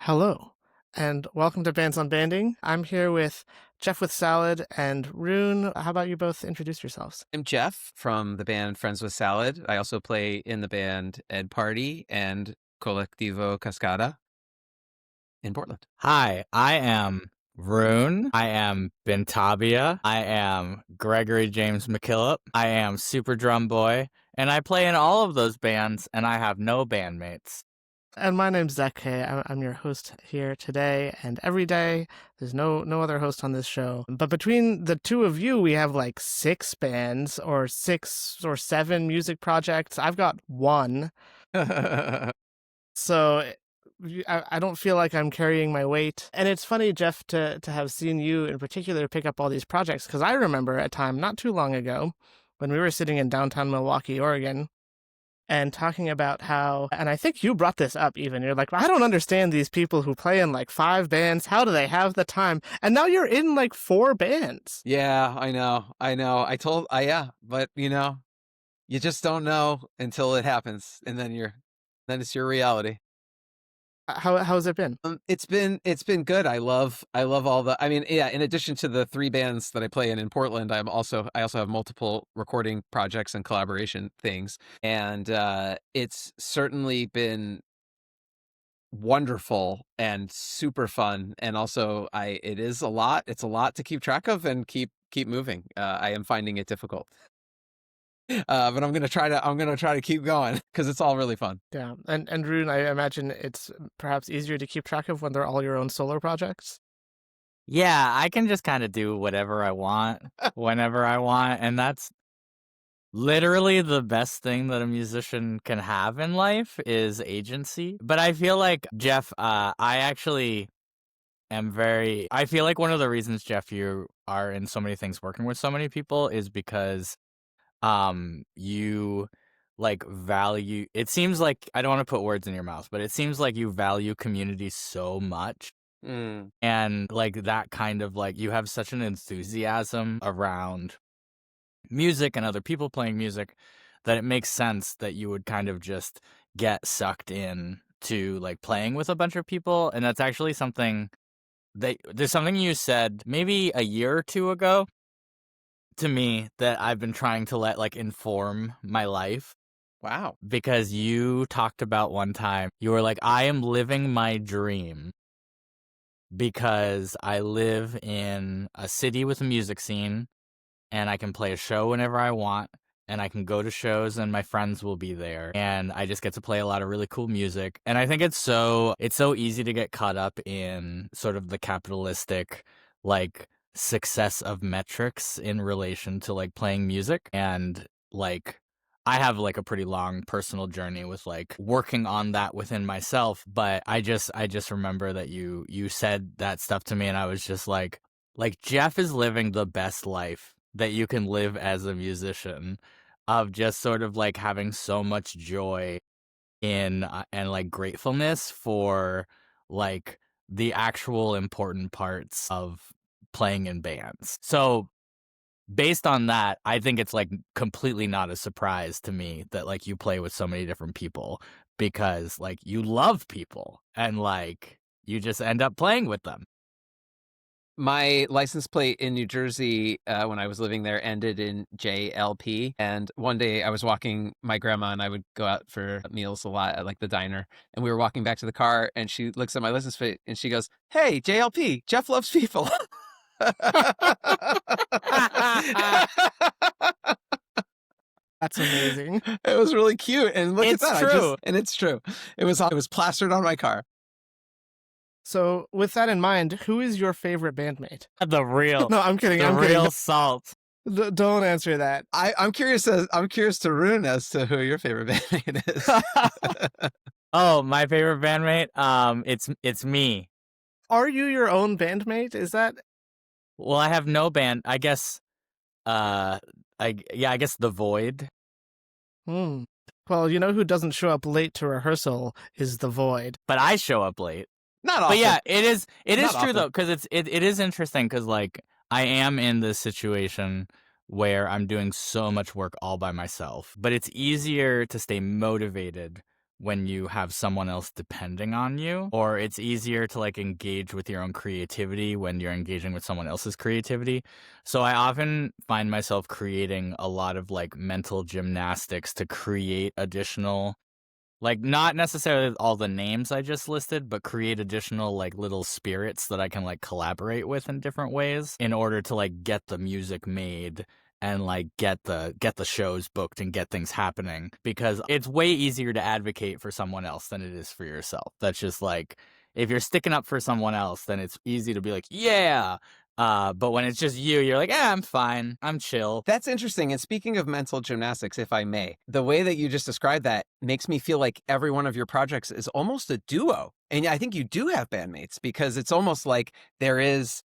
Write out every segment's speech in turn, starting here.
Hello, and welcome to Bands on Banding. I'm here with Jeff with Salad and Ruune. How about you both introduce yourselves? I'm Jeff from the band Friends with Salad. I also play in the band Edd Party and Colectivo Caskada in Portland. Hi, I am Ruune. I am Bentabia. I am Gregory James McKillop. I am Super Drum Boy, and I play in all of those bands, and I have no bandmates. And my name's Zach Kay. I'm your host here today and every day. There's no other host on this show. But between the two of you, we have like 6 bands or 6 or 7 music projects. I've got one. So I don't feel like I'm carrying my weight. And it's funny, Jeff, to have seen you in particular pick up all these projects, because I remember a time not too long ago when we were sitting in downtown Milwaukee, Oregon, and talking about how, and I think you brought this up even, you're like, I don't understand these people who play in like 5 bands. How do they have the time? And now you're in like 4 bands. Yeah, I know. Yeah, but you just don't know until it happens, and then it's your reality. How's it been? It's been good. I love all the. I mean, yeah. In addition to the 3 bands that I play in Portland, I also have multiple recording projects and collaboration things, and it's certainly been wonderful and super fun. And also, it is a lot. It's a lot to keep track of and keep moving. I am finding it difficult. But I'm gonna try to keep going because it's all really fun. Yeah. And Ruune, I imagine it's perhaps easier to keep track of when they're all your own solo projects. Yeah, I can just kind of do whatever I want, whenever I want, and that's literally the best thing that a musician can have in life is agency. But I feel like, Jeff, I actually I feel like one of the reasons, Jeff, you are in so many things working with so many people is because you like value, it seems like, I don't want to put words in your mouth, but it seems like you value community so much. And like that kind of like, you have such an enthusiasm around music and other people playing music that it makes sense that you would kind of just get sucked in to like playing with a bunch of people. And that's actually something there's something you said maybe a year or 2 ago to me that I've been trying to let like inform my life. Wow. Because you talked about one time, you were like, I am living my dream because I live in a city with a music scene and I can play a show whenever I want and I can go to shows and my friends will be there and I just get to play a lot of really cool music. And I think it's so easy to get caught up in sort of the capitalistic like success of metrics in relation to like playing music. And like I have like a pretty long personal journey with like working on that within myself, but I just remember that you said that stuff to me and I was just like Jeff is living the best life that you can live as a musician, of just sort of like having so much joy in and like gratefulness for like the actual important parts of playing in bands. So based on that, I think it's like completely not a surprise to me that like you play with so many different people because like you love people and like you just end up playing with them. My license plate in New Jersey when I was living there ended in JLP. And one day I was walking my grandma and I would go out for meals a lot at like the diner. And we were walking back to the car and she looks at my license plate and she goes, "Hey, JLP, Jeff loves people." That's amazing. It was really cute. And look It's at that. true. And it's true. It was plastered on my car. So with that in mind, who is your favorite bandmate? The real, No, I'm kidding. the I'm real kidding. salt. Don't answer that. I'm curious to Ruune as to who your favorite bandmate is. Oh, my favorite bandmate? It's me. Are you your own bandmate? Is that? Well, I have no band. I guess. I guess the Void. Well, you know who doesn't show up late to rehearsal is the Void. But I show up late. Not often. But yeah, it is Not true often. though, because it is interesting because like I am in this situation where I'm doing so much work all by myself, but it's easier to stay motivated when you have someone else depending on you, or it's easier to like engage with your own creativity when you're engaging with someone else's creativity. So I often find myself creating a lot of like mental gymnastics to create additional, like not necessarily all the names I just listed, but create additional like little spirits that I can like collaborate with in different ways in order to like get the music made and like get the shows booked and get things happening, because it's way easier to advocate for someone else than it is for yourself. That's just like, if you're sticking up for someone else, then it's easy to be like, yeah. But when it's just you, you're like, I'm fine. I'm chill. That's interesting. And speaking of mental gymnastics, if I may, the way that you just described that makes me feel like every one of your projects is almost a duo. And I think you do have bandmates, because it's almost like there is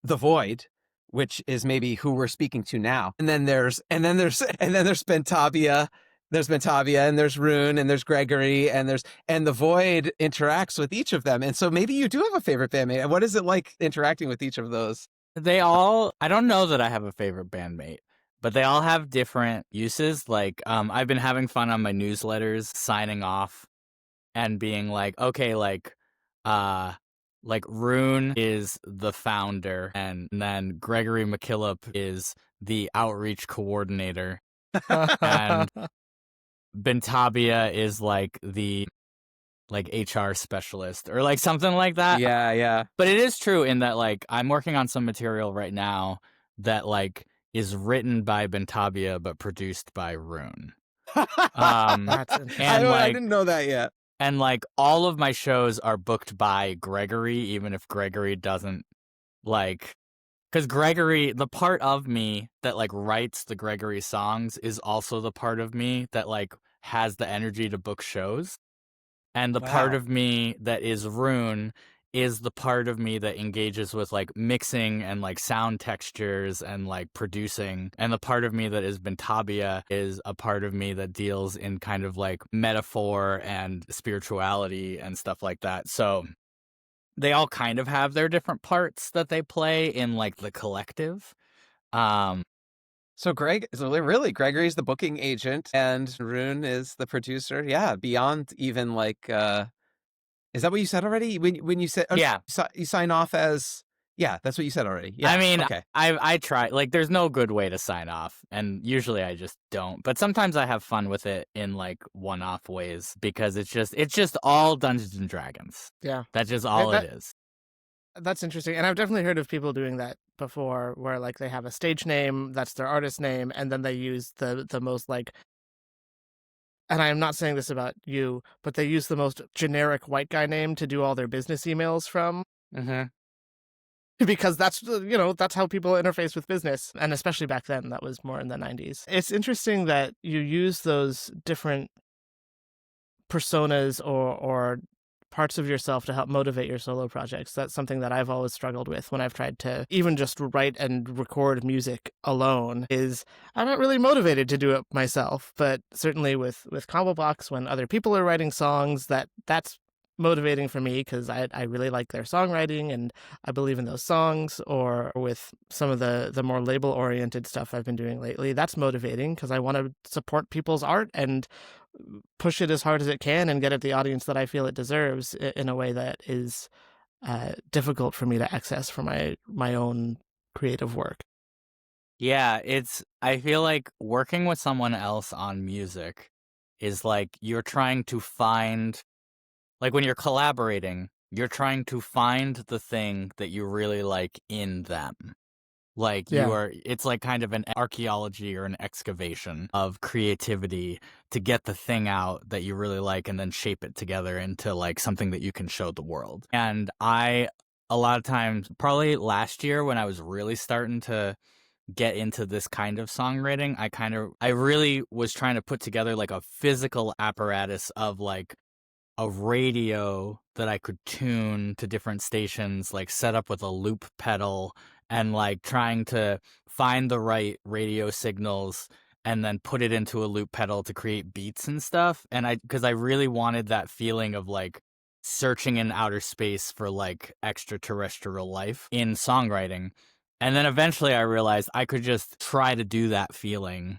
the void, which is maybe who we're speaking to now. And then there's Bentabia. There's Bentabia, and there's Ruune, and there's Gregory, and the void interacts with each of them. And so maybe you do have a favorite bandmate. And what is it like interacting with each of those? I don't know that I have a favorite bandmate, but they all have different uses. Like, I've been having fun on my newsletters, signing off and being like, okay, like Ruune is the founder, and then Gregory McKillop is the outreach coordinator, and Bentabia is like the like HR specialist or like something like that. Yeah. But it is true in that like I'm working on some material right now that like is written by Bentabia but produced by Ruune. That's interesting. I didn't know that yet. And like all of my shows are booked by Gregory, even if Gregory doesn't like, because Gregory, the part of me that like writes the Gregory songs is also the part of me that like has the energy to book shows. And the part Wow. of me that is Ruune is the part of me that engages with like mixing and like sound textures and like producing. And the part of me that is Bentabia is a part of me that deals in kind of like metaphor and spirituality and stuff like that. So they all kind of have their different parts that they play in like the collective. So really, Gregory's the booking agent and Ruune is the producer. Yeah, beyond even like, is that what you said already? When you said, Yeah. you sign off as, yeah, that's what you said already. Yeah. I mean, okay. I try, like, there's no good way to sign off, and usually I just don't. But sometimes I have fun with it in like one-off ways, because it's just all Dungeons and Dragons. Yeah. That's just all it is. That's interesting. And I've definitely heard of people doing that before, where like they have a stage name, that's their artist name, and then they use the most like, and I am not saying this about you, but they use the most generic white guy name to do all their business emails from. Mm-hmm. Because that's, that's how people interface with business. And especially back then, that was more in the 90s. It's interesting that you use those different personas or parts of yourself to help motivate your solo projects. That's something that I've always struggled with when I've tried to even just write and record music alone, is I'm not really motivated to do it myself. But certainly with Combo Box, when other people are writing songs, that's motivating for me, because I really like their songwriting and I believe in those songs. Or with some of the more label oriented stuff I've been doing lately, that's motivating because I want to support people's art and push it as hard as it can and get it the audience that I feel it deserves in a way that is difficult for me to access for my own creative work. Yeah, I feel like working with someone else on music is like you're trying to find, like when you're collaborating, you're trying to find the thing that you really like in them. Like it's like kind of an archaeology or an excavation of creativity to get the thing out that you really like and then shape it together into like something that you can show the world. And a lot of times, probably last year when I was really starting to get into this kind of songwriting, I really was trying to put together like a physical apparatus of like a radio that I could tune to different stations, like set up with a loop pedal, and like trying to find the right radio signals and then put it into a loop pedal to create beats and stuff. And because I really wanted that feeling of like searching in outer space for like extraterrestrial life in songwriting. And then eventually I realized I could just try to do that feeling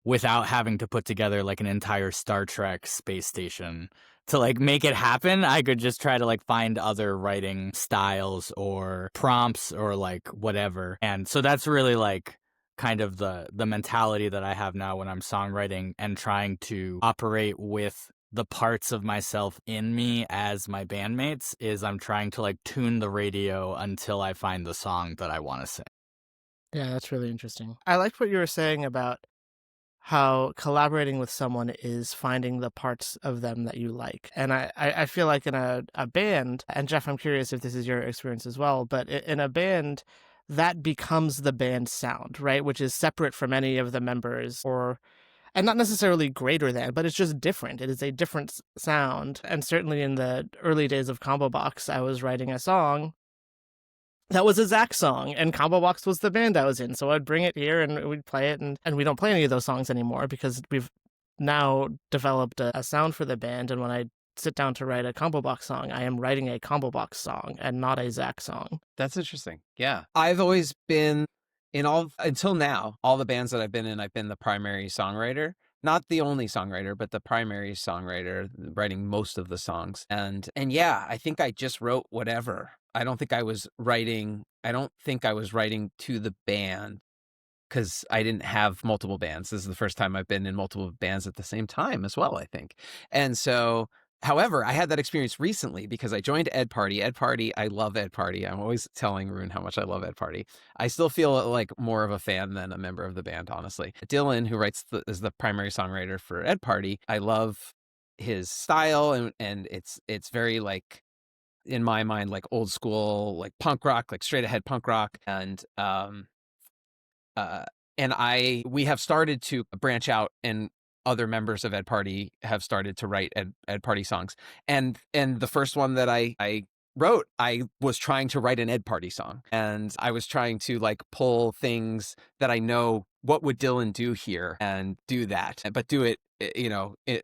without having to put together like an entire Star Trek space station to like make it happen. I could just try to like find other writing styles or prompts or like whatever. And so that's really like kind of the mentality that I have now when I'm songwriting and trying to operate with the parts of myself in me as my bandmates, is I'm trying to like tune the radio until I find the song that I want to sing. Yeah, that's really interesting. I liked what you were saying about how collaborating with someone is finding the parts of them that you like. And I feel like in a band, and Jeff, I'm curious if this is your experience as well, but in a band, that becomes the band sound, right? Which is separate from any of the members, and not necessarily greater than, but it's just different. It is a different sound. And certainly in the early days of Combo Box, I was writing a song that was a Zach song, and Combo Box was the band I was in. So I'd bring it here and we'd play it, and we don't play any of those songs anymore because we've now developed a sound for the band. And when I sit down to write a Combo Box song, I am writing a Combo Box song and not a Zach song. That's interesting. Yeah. I've always been until now, all the bands that I've been the primary songwriter. Not the only songwriter, but the primary songwriter, writing most of the songs. And yeah, I think I just wrote whatever. I don't think I was writing to the band because I didn't have multiple bands. This is the first time I've been in multiple bands at the same time as well, I think. And so, however, I had that experience recently because I joined Edd Party. Edd Party, I love Edd Party. I'm always telling Ruune how much I love Edd Party. I still feel like more of a fan than a member of the band, honestly. Dylan, who is the primary songwriter for Edd Party, I love his style, and it's very like, in my mind, like old school, like punk rock, like straight ahead punk rock. And we have started to branch out, and other members of Edd Party have started to write Edd Party songs. And the first one that I wrote, I was trying to write an Edd Party song, and I was trying to like pull things that I know, what would Dylan do here, and do that, but do it,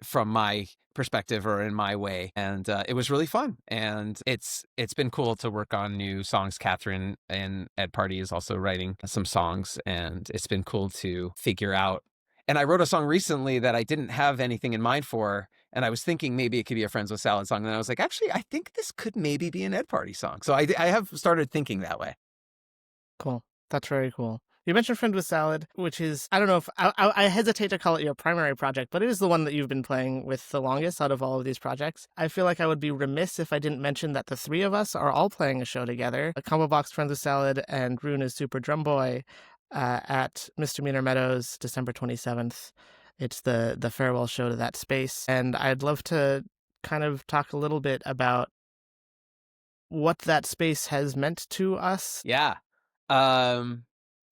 from my perspective or in my way. And it was really fun, and it's been cool to work on new songs. Catherine and Edd Party is also writing some songs, and it's been cool to figure out. And I wrote a song recently that I didn't have anything in mind for, and I was thinking maybe it could be a Friends with Salad song, and I was like, actually, I think this could maybe be an Edd Party song. So I have started thinking that way. Cool. That's very cool. You mentioned Friend with Salad, which is, I don't know if, I hesitate to call it your primary project, but it is the one that you've been playing with the longest out of all of these projects. I feel like I would be remiss if I didn't mention that the three of us are all playing a show together, a Combo Box, Friends with Salad, and Ruune is Super Drum Boy, at Misdemeanor Meadows, December 27th. It's the farewell show to that space. And I'd love to kind of talk a little bit about what that space has meant to us. Yeah.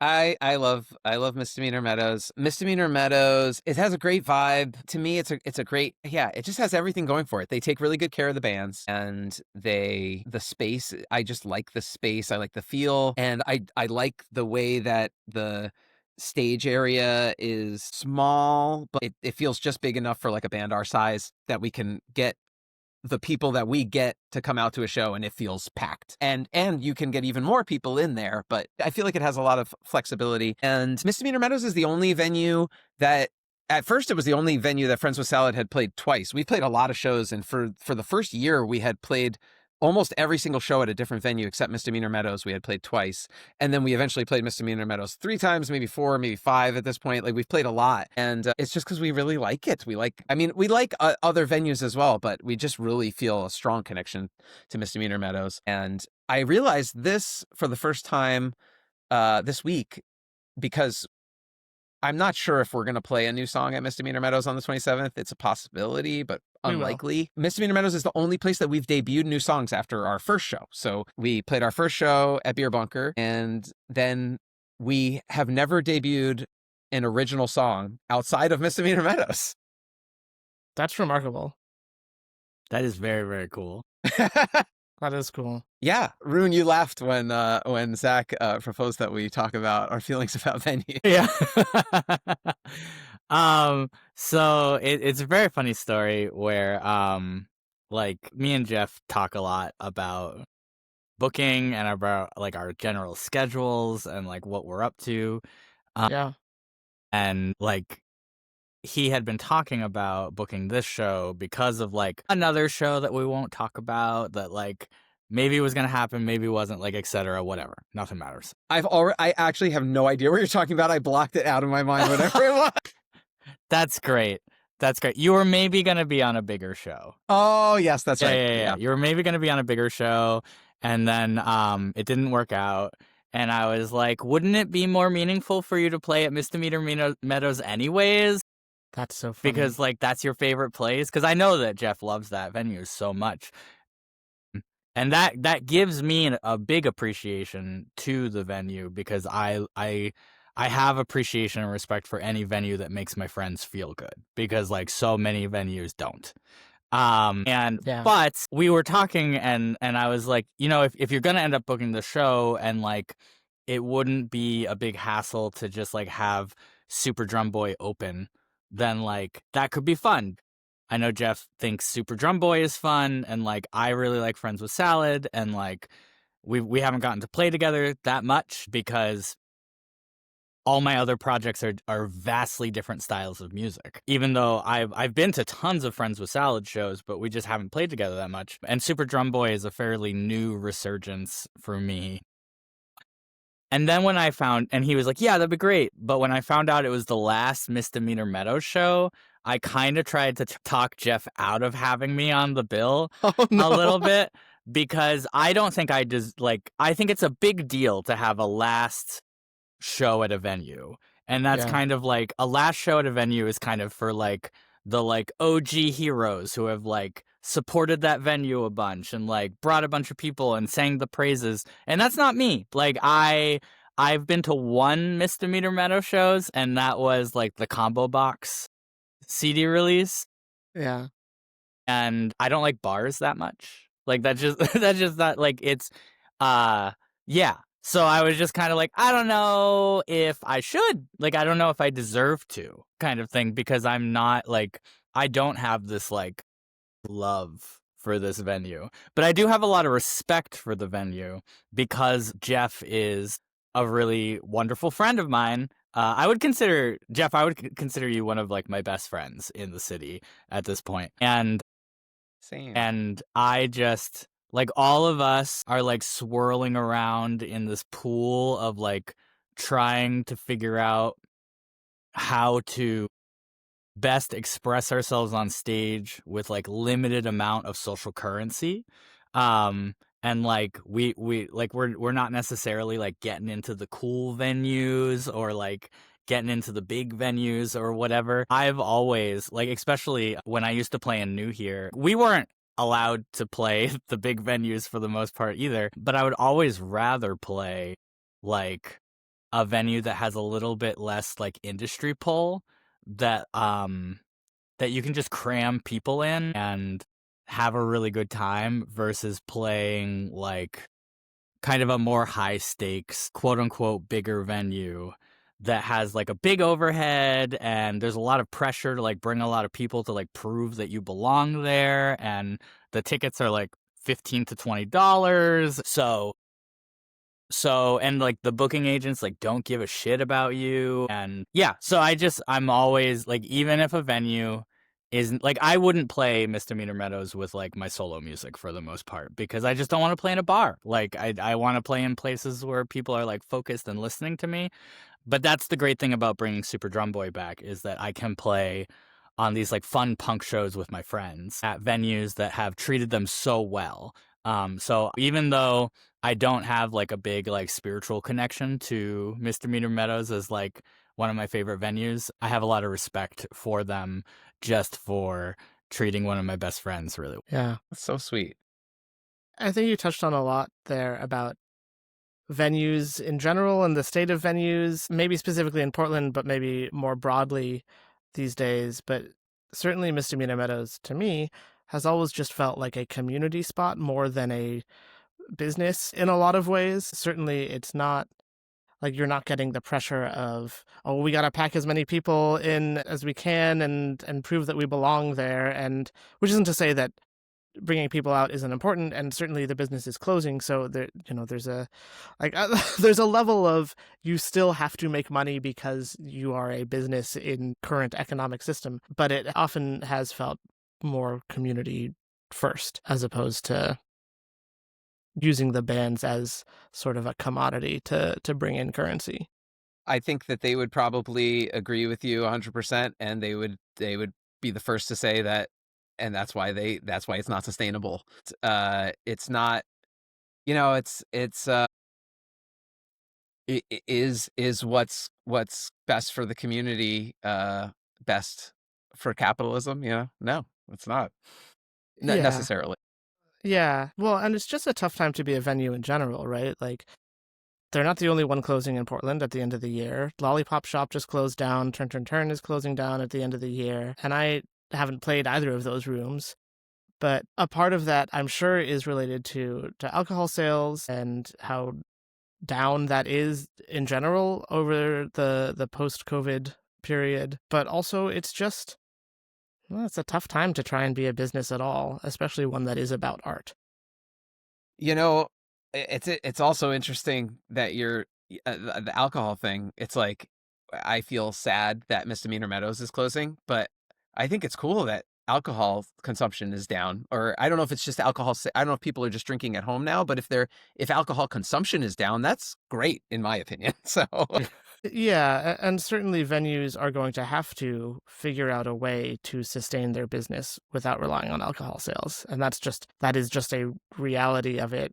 I love Misdemeanor Meadows. Misdemeanor Meadows, it has a great vibe. To me, it's a great, yeah, it just has everything going for it. They take really good care of the bands, and the space, I just like the space. I like the feel, and I like the way that the stage area is small, but it feels just big enough for like a band our size that we can get the people that we get to come out to a show, and it feels packed. And you can get even more people in there, but I feel like it has a lot of flexibility. And Misdemeanor Meadows is the only venue that, at first it was the only venue that Friends with Salad had played twice. We played a lot of shows, and for the first year we had played almost every single show at a different venue except Misdemeanor Meadows. We had played twice. And then we eventually played Misdemeanor Meadows 3 times, maybe 4, maybe 5 at this point. Like, we've played a lot. And it's just because we really like it. We like other venues as well, but we just really feel a strong connection to Misdemeanor Meadows. And I realized this for the first time this week, because I'm not sure if we're going to play a new song at Misdemeanor Meadows on the 27th. It's a possibility, but unlikely. Misdemeanor Meadows is the only place that we've debuted new songs after our first show. So we played our first show at Beer Bunker, and then we have never debuted an original song outside of Misdemeanor Meadows. That's remarkable. That is very, very cool. That is cool. Yeah, Ruune, you laughed when Zach proposed that we talk about our feelings about venue. Yeah. So it's a very funny story where like me and Jeff talk a lot about booking and about like our general schedules and like what we're up to. Yeah. And like he had been talking about booking this show because of like another show that we won't talk about that like maybe was going to happen, maybe wasn't, like, etc. Whatever. Nothing matters. I actually have no idea what you're talking about. I blocked it out of my mind, whatever it was. That's great. That's great. You were maybe going to be on a bigger show. Oh, yes, that's right. Yeah. You were maybe going to be on a bigger show, and then it didn't work out. And I was like, wouldn't it be more meaningful for you to play at Misdemeanor Meadows anyways? That's so funny. Because, like, that's your favorite place? Because I know that Jeff loves that venue so much. And that gives me a big appreciation to the venue, because I have appreciation and respect for any venue that makes my friends feel good, because like so many venues don't. But we were talking and I was like, you know, if you're gonna end up booking the show, and like it wouldn't be a big hassle to just like have Super Drum Boy open, then like that could be fun. I know Jeff thinks Super Drum Boy is fun, and like I really like Friends with Salad, and like we haven't gotten to play together that much because all my other projects are vastly different styles of music. Even though I've been to tons of Friends with Salad shows, but we just haven't played together that much. And Super Drum Boy is a fairly new resurgence for me. And then when I found, and he was like, yeah, that'd be great. But when I found out it was the last Misdemeanor Meadows show, I kind of tried to talk Jeff out of having me on the bill a little bit, because I don't think I think it's a big deal to have a last show at a venue. And that's kind of like a last show at a venue is kind of for like the like OG heroes who have like supported that venue a bunch and like brought a bunch of people and sang the praises. And that's not me. Like I've been to one Misdemeanor Meadow shows, and that was like the Combo Box CD release. Yeah. And I don't like bars that much. Like that's just not like it's yeah. So I was just kind of like, I don't know if I should, like, I don't know if I deserve to, kind of thing, because I'm not like, I don't have this like love for this venue, but I do have a lot of respect for the venue because Jeff is a really wonderful friend of mine. I would consider you one of like my best friends in the city at this point. Same. And I just, like, all of us are like swirling around in this pool of like trying to figure out how to best express ourselves on stage with like limited amount of social currency. And like we're not necessarily like getting into the cool venues or like getting into the big venues or whatever. I've always, like, especially when I used to play in New Here, we weren't allowed to play the big venues for the most part either, but I would always rather play like a venue that has a little bit less like industry pull, that that you can just cram people in and have a really good time, versus playing like kind of a more high stakes, quote unquote, bigger venue that has like a big overhead and there's a lot of pressure to like bring a lot of people to like prove that you belong there, and the tickets are like $15 to $20. So and like the booking agents like don't give a shit about you. And yeah, so I'm always like, even if a venue isn't like, I wouldn't play Misdemeanor Meadows with like my solo music for the most part, because I just don't want to play in a bar. Like I want to play in places where people are like focused and listening to me. But that's the great thing about bringing Super Drum Boy back, is that I can play on these like fun punk shows with my friends at venues that have treated them so well. So even though I don't have like a big like spiritual connection to Misdemeanor Meadows as like one of my favorite venues, I have a lot of respect for them just for treating one of my best friends really well. Yeah. That's so sweet. I think you touched on a lot there about venues in general and the state of venues, maybe specifically in Portland, but maybe more broadly these days. But certainly Misdemeanor Meadows, to me, has always just felt like a community spot more than a business in a lot of ways. Certainly it's not like you're not getting the pressure of, oh, we got to pack as many people in as we can and prove that we belong there. And which isn't to say that bringing people out isn't important, and certainly the business is closing. So there's a there's a level of you still have to make money because you are a business in current economic system, but it often has felt more community first as opposed to using the bands as sort of a commodity to bring in currency. I think that they would probably agree with you 100%, and they would be the first to say that, and that's why it's not sustainable. It's not, it is what's best for the community, best for capitalism, No, it's not Yeah. necessarily. Yeah. Well, and it's just a tough time to be a venue in general, right? Like, they're not the only one closing in Portland at the end of the year. Lollipop Shop just closed down. Turn Turn Turn is closing down at the end of the year. And I haven't played either of those rooms. But a part of that, I'm sure, is related to alcohol sales and how down that is in general over the post-COVID period. But also, it's just, well, it's a tough time to try and be a business at all, especially one that is about art. It's also interesting that the alcohol thing. It's like, I feel sad that Misdemeanor Meadows is closing, but I think it's cool that alcohol consumption is down. Or I don't know if it's just alcohol. I don't know if people are just drinking at home now, but if alcohol consumption is down, that's great in my opinion. So Yeah, and certainly venues are going to have to figure out a way to sustain their business without relying on alcohol sales. And that is just a reality of it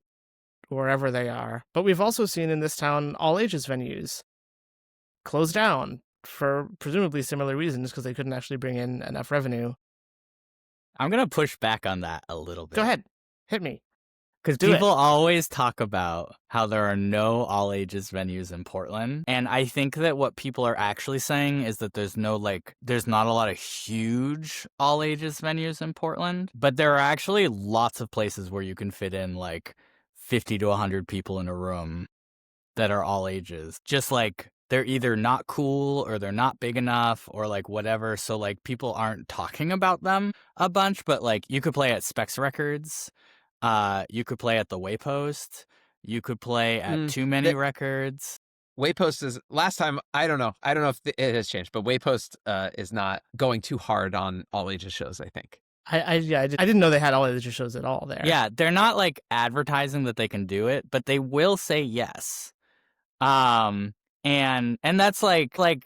wherever they are. But we've also seen in this town all ages venues close down for presumably similar reasons because they couldn't actually bring in enough revenue. I'm going to push back on that a little bit. Go ahead. Hit me. Because people always talk about how there are no all-ages venues in Portland. And I think that what people are actually saying is that there's not a lot of huge all-ages venues in Portland. But there are actually lots of places where you can fit in 50 to 100 people in a room that are all ages. Just they're either not cool or they're not big enough or whatever. So people aren't talking about them a bunch. But you could play at Specs Records. You could play at the Waypost. You could play at Too Many Records. Waypost is last time. I don't know if it has changed, but Waypost is not going too hard on all ages shows, I think. I didn't know they had all ages shows at all there. Yeah, they're not advertising that they can do it, but they will say yes. And that's I don't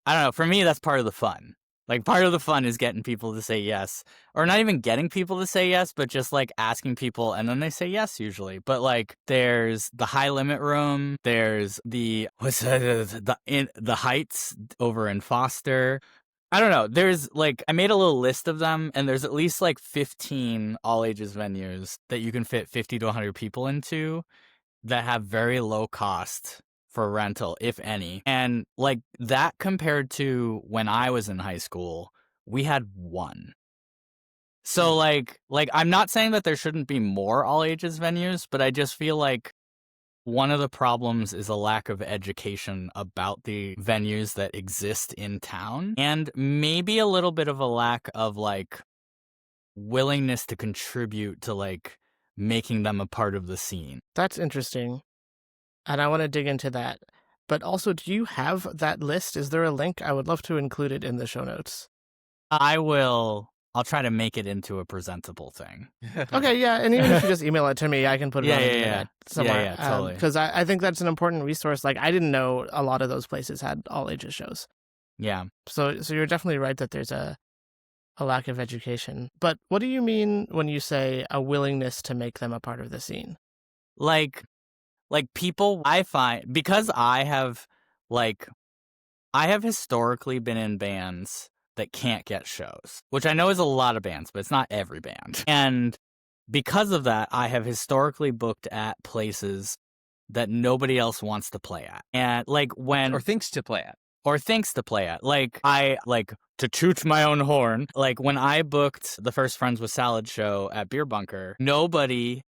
know. For me, that's part of the fun. Part of the fun is getting people to say yes. Or not even getting people to say yes, but just, asking people, and then they say yes, usually. But, there's the High Limit Room. There's the Heights over in Foster. I don't know. There's, I made a little list of them, and there's at least, 15 all-ages venues that you can fit 50 to 100 people into that have very low cost for rental, if any. And that compared to when I was in high school, we had one. So I'm not saying that there shouldn't be more all ages venues, but I just feel one of the problems is a lack of education about the venues that exist in town, and maybe a little bit of a lack of willingness to contribute to making them a part of the scene. That's interesting. And I want to dig into that. But also, do you have that list? Is there a link? I would love to include it in the show notes. I'll try to make it into a presentable thing. Okay, yeah. And even if you just email it to me, I can put it on the internet somewhere. Yeah, totally. Because I think that's an important resource. I didn't know a lot of those places had all ages shows. Yeah. So you're definitely right that there's a lack of education. But what do you mean when you say a willingness to make them a part of the scene? People, I find, because I have historically been in bands that can't get shows, which I know is a lot of bands, but it's not every band. And because of that, I have historically booked at places that nobody else wants to play at. And or thinks to play at. To toot my own horn, when I booked the first Friends with Salad show at Beer Bunker, nobody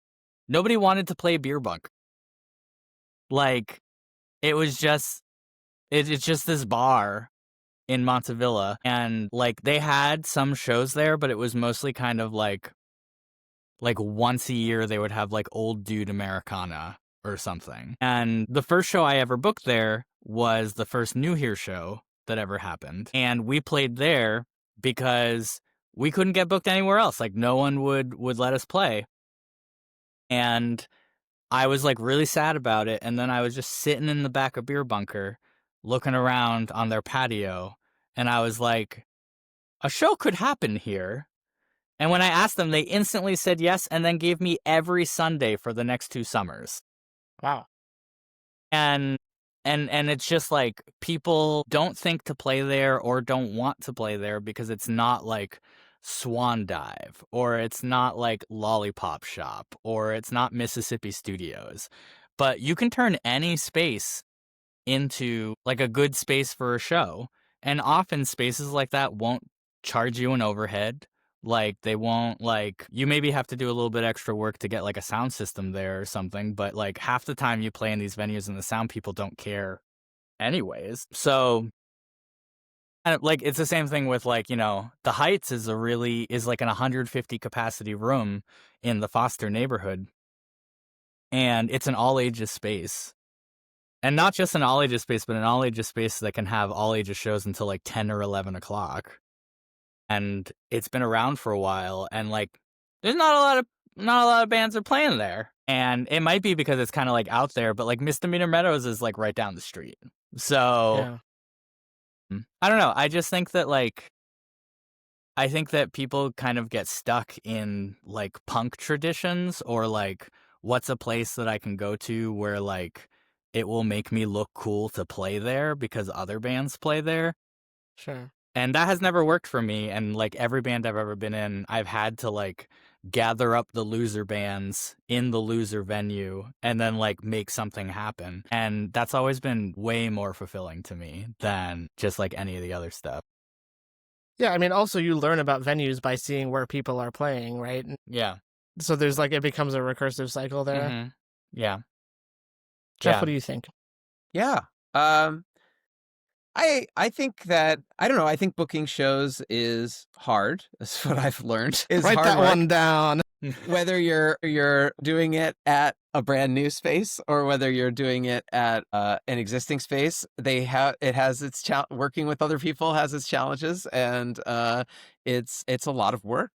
wanted to play Beer Bunker. It was just, it's just this bar in Montevilla, and they had some shows there, but it was mostly kind of like once a year they would have like Old Dude Americana or something. And the first show I ever booked there was the first New Here show that ever happened. And we played there because we couldn't get booked anywhere else. Like no one would let us play. And I was like really sad about it. And then I was just sitting in the back of Beer Bunker looking around on their patio. And I was like, a show could happen here. And when I asked them, they instantly said yes and then gave me every Sunday for the next 2 summers. Wow. And it's just like people don't think to play there or don't want to play there because it's not like Swan Dive or it's not like Lollipop Shop or it's not Mississippi Studios. But you can turn any space into like a good space for a show. And often spaces like that won't charge you an overhead. Like they won't like you maybe have to do a little bit extra work to get like a sound system there or something, but like half the time you play in these venues and the sound people don't care anyways. So and like it's the same thing with like, you know, the Heights is like an 150 capacity room in the Foster neighborhood. And it's an all ages space. And not just an all ages space, but an all ages space that can have all ages shows until like 10 or 11 o'clock. And it's been around for a while, and like there's not a lot of bands are playing there. And it might be because it's kind of like out there, but like Misdemeanor Meadows is like right down the street. So I don't know. I just think that I think that people kind of get stuck in like punk traditions or like what's a place that I can go to where like it will make me look cool to play there because other bands play there. Sure. And that has never worked for me. And like every band I've ever been in, I've had to like gather up the loser bands in the loser venue and then like make something happen. And that's always been way more fulfilling to me than just like any of the other stuff. Yeah, I mean, also you learn about venues by seeing where people are playing, right? Yeah. So there's like, it becomes a recursive cycle there. Mm-hmm. Yeah. Jeff, Yeah. what do you think? Yeah. I think that I don't know. I think booking shows is hard. That's what I've learned. Is Write hard that work. one down. Whether you're doing it at a brand new space or whether you're doing it at an existing space, it has its working with other people has its challenges, and it's a lot of work.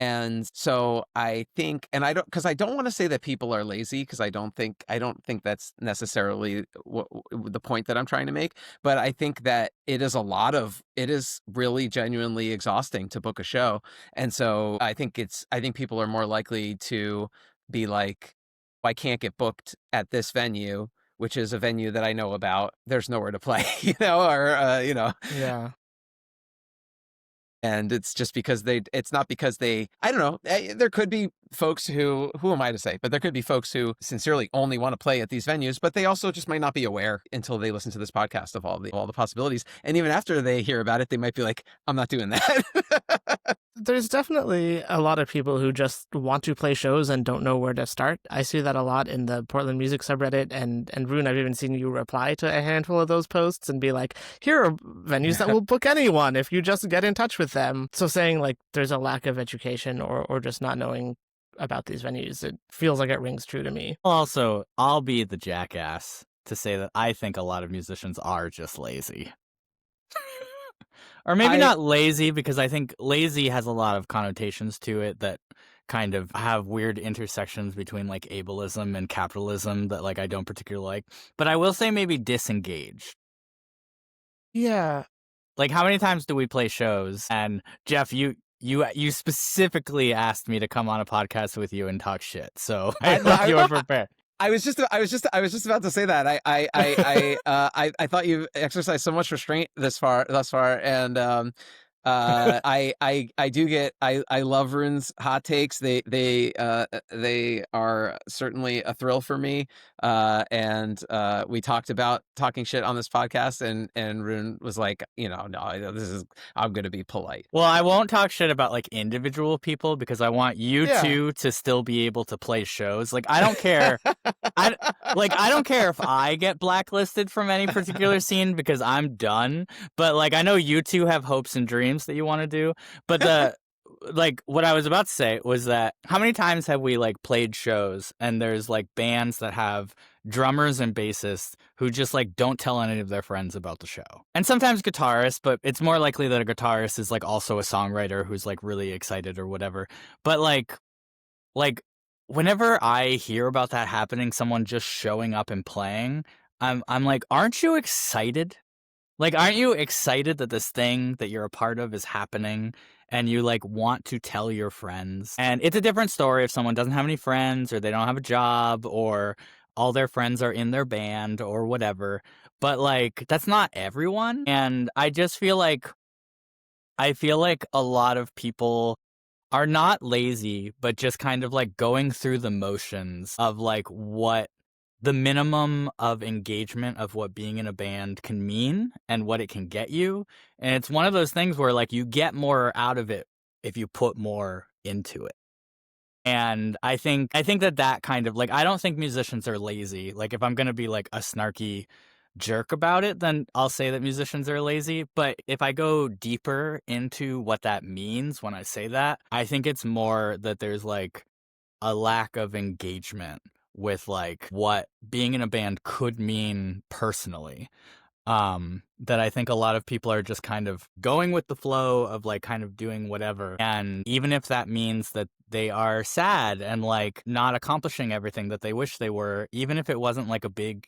And so I think, and I don't want to say that people are lazy, because I don't think that's necessarily the point that I'm trying to make. But I think that it is really genuinely exhausting to book a show. And so I think people are more likely to be like, I can't get booked at this venue, which is a venue that I know about. There's nowhere to play, or. Yeah. And it's just because it's not because I don't know. There could be folks who am I to say, but there could be folks who sincerely only want to play at these venues, but they also just might not be aware until they listen to this podcast of all the possibilities. And even after they hear about it, they might be like, I'm not doing that. There's definitely a lot of people who just want to play shows and don't know where to start. I see that a lot in the Portland music subreddit, and Ruune, I've even seen you reply to a handful of those posts and be like, here are venues that will book anyone if you just get in touch with them. So saying like there's a lack of education or just not knowing about these venues, it feels like it rings true to me. Also, I'll be the jackass to say that I think a lot of musicians are just lazy. Or maybe not lazy, because I think lazy has a lot of connotations to it that kind of have weird intersections between like ableism and capitalism that like I don't particularly like. But I will say maybe disengaged. Yeah. Like how many times do we play shows? And Jeff, you specifically asked me to come on a podcast with you and talk shit. So I thought you were prepared. I was just about to say that I thought you exercised so much restraint thus far, and I love Rune's hot takes. They are certainly a thrill for me. And we talked about talking shit on this podcast, and Ruune was like, no, I'm going to be polite. Well, I won't talk shit about like individual people because I want you two to still be able to play shows. Like, I don't care. I don't care if I get blacklisted from any particular scene because I'm done. But like, I know you two have hopes and dreams that you want to do. But like what I was about to say was that how many times have we like played shows and there's like bands that have drummers and bassists who just like don't tell any of their friends about the show. And sometimes guitarists, but it's more likely that a guitarist is like also a songwriter who's like really excited or whatever. But like whenever I hear about that happening, someone just showing up and playing, I'm like, aren't you excited? Like, aren't you excited that this thing that you're a part of is happening and you like want to tell your friends? And it's a different story if someone doesn't have any friends or they don't have a job or all their friends are in their band or whatever. But like, that's not everyone. And I just feel like a lot of people are not lazy, but just kind of like going through the motions of like what the minimum of engagement of what being in a band can mean and what it can get you. And it's one of those things where like you get more out of it if you put more into it. And I think that kind of like, I don't think musicians are lazy. Like if I'm going to be like a snarky jerk about it, then I'll say that musicians are lazy. But if I go deeper into what that means when I say that, I think it's more that there's like a lack of engagement with like what being in a band could mean personally. That I think a lot of people are just kind of going with the flow of like kind of doing whatever. And even if that means that they are sad and like not accomplishing everything that they wish they were, even if it wasn't like a big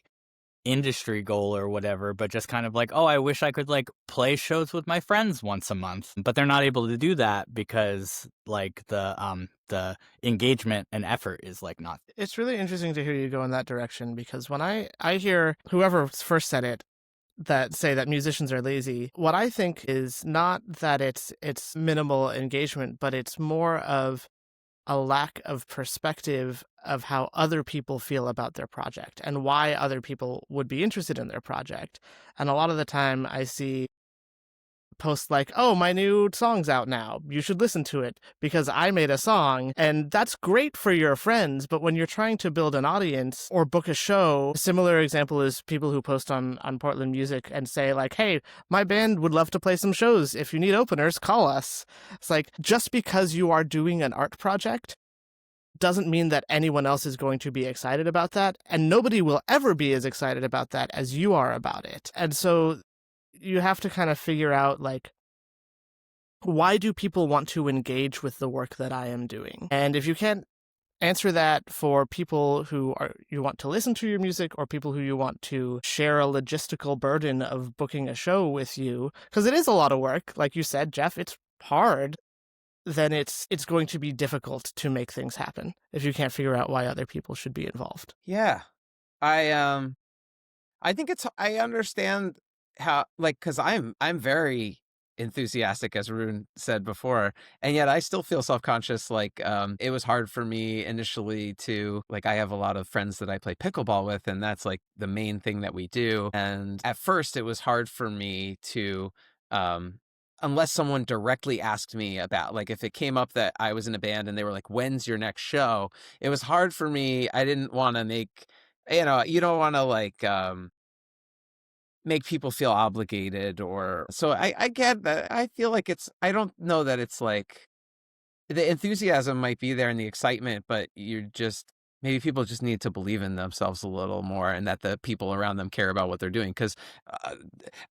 industry goal or whatever, but just kind of like, oh, I wish I could like play shows with my friends once a month, but they're not able to do that because like the engagement and effort is like not. It's really interesting to hear you go in that direction, because when I hear whoever first said it that say that musicians are lazy, what I think is not that it's minimal engagement, but it's more of a lack of perspective of how other people feel about their project and why other people would be interested in their project. And a lot of the time I see posts like, oh, my new song's out now, you should listen to it because I made a song. And that's great for your friends, but when you're trying to build an audience or book a show, a similar example is people who post on Portland Music and say like, hey, my band would love to play some shows, if you need openers, call us. It's like, just because you are doing an art project doesn't mean that anyone else is going to be excited about that, and nobody will ever be as excited about that as you are about it. And so you have to kind of figure out, like, why do people want to engage with the work that I am doing? And if you can't answer that for people who you want to listen to your music, or people who you want to share a logistical burden of booking a show with you, because it is a lot of work, like you said, Jeff, it's hard, then it's going to be difficult to make things happen if you can't figure out why other people should be involved. Yeah. I think I understand how, like, because I'm very enthusiastic, as Ruune said before, and yet I still feel self-conscious. Like, it was hard for me initially to, like, I have a lot of friends that I play pickleball with, and that's like the main thing that we do. And at first it was hard for me to, unless someone directly asked me about, like, if it came up that I was in a band and they were like, when's your next show? It was hard for me. I didn't want to make, you don't want to like, make people feel obligated, or so I get that. I feel like I don't know that it's like the enthusiasm might be there and the excitement, but maybe people just need to believe in themselves a little more, and that the people around them care about what they're doing. Because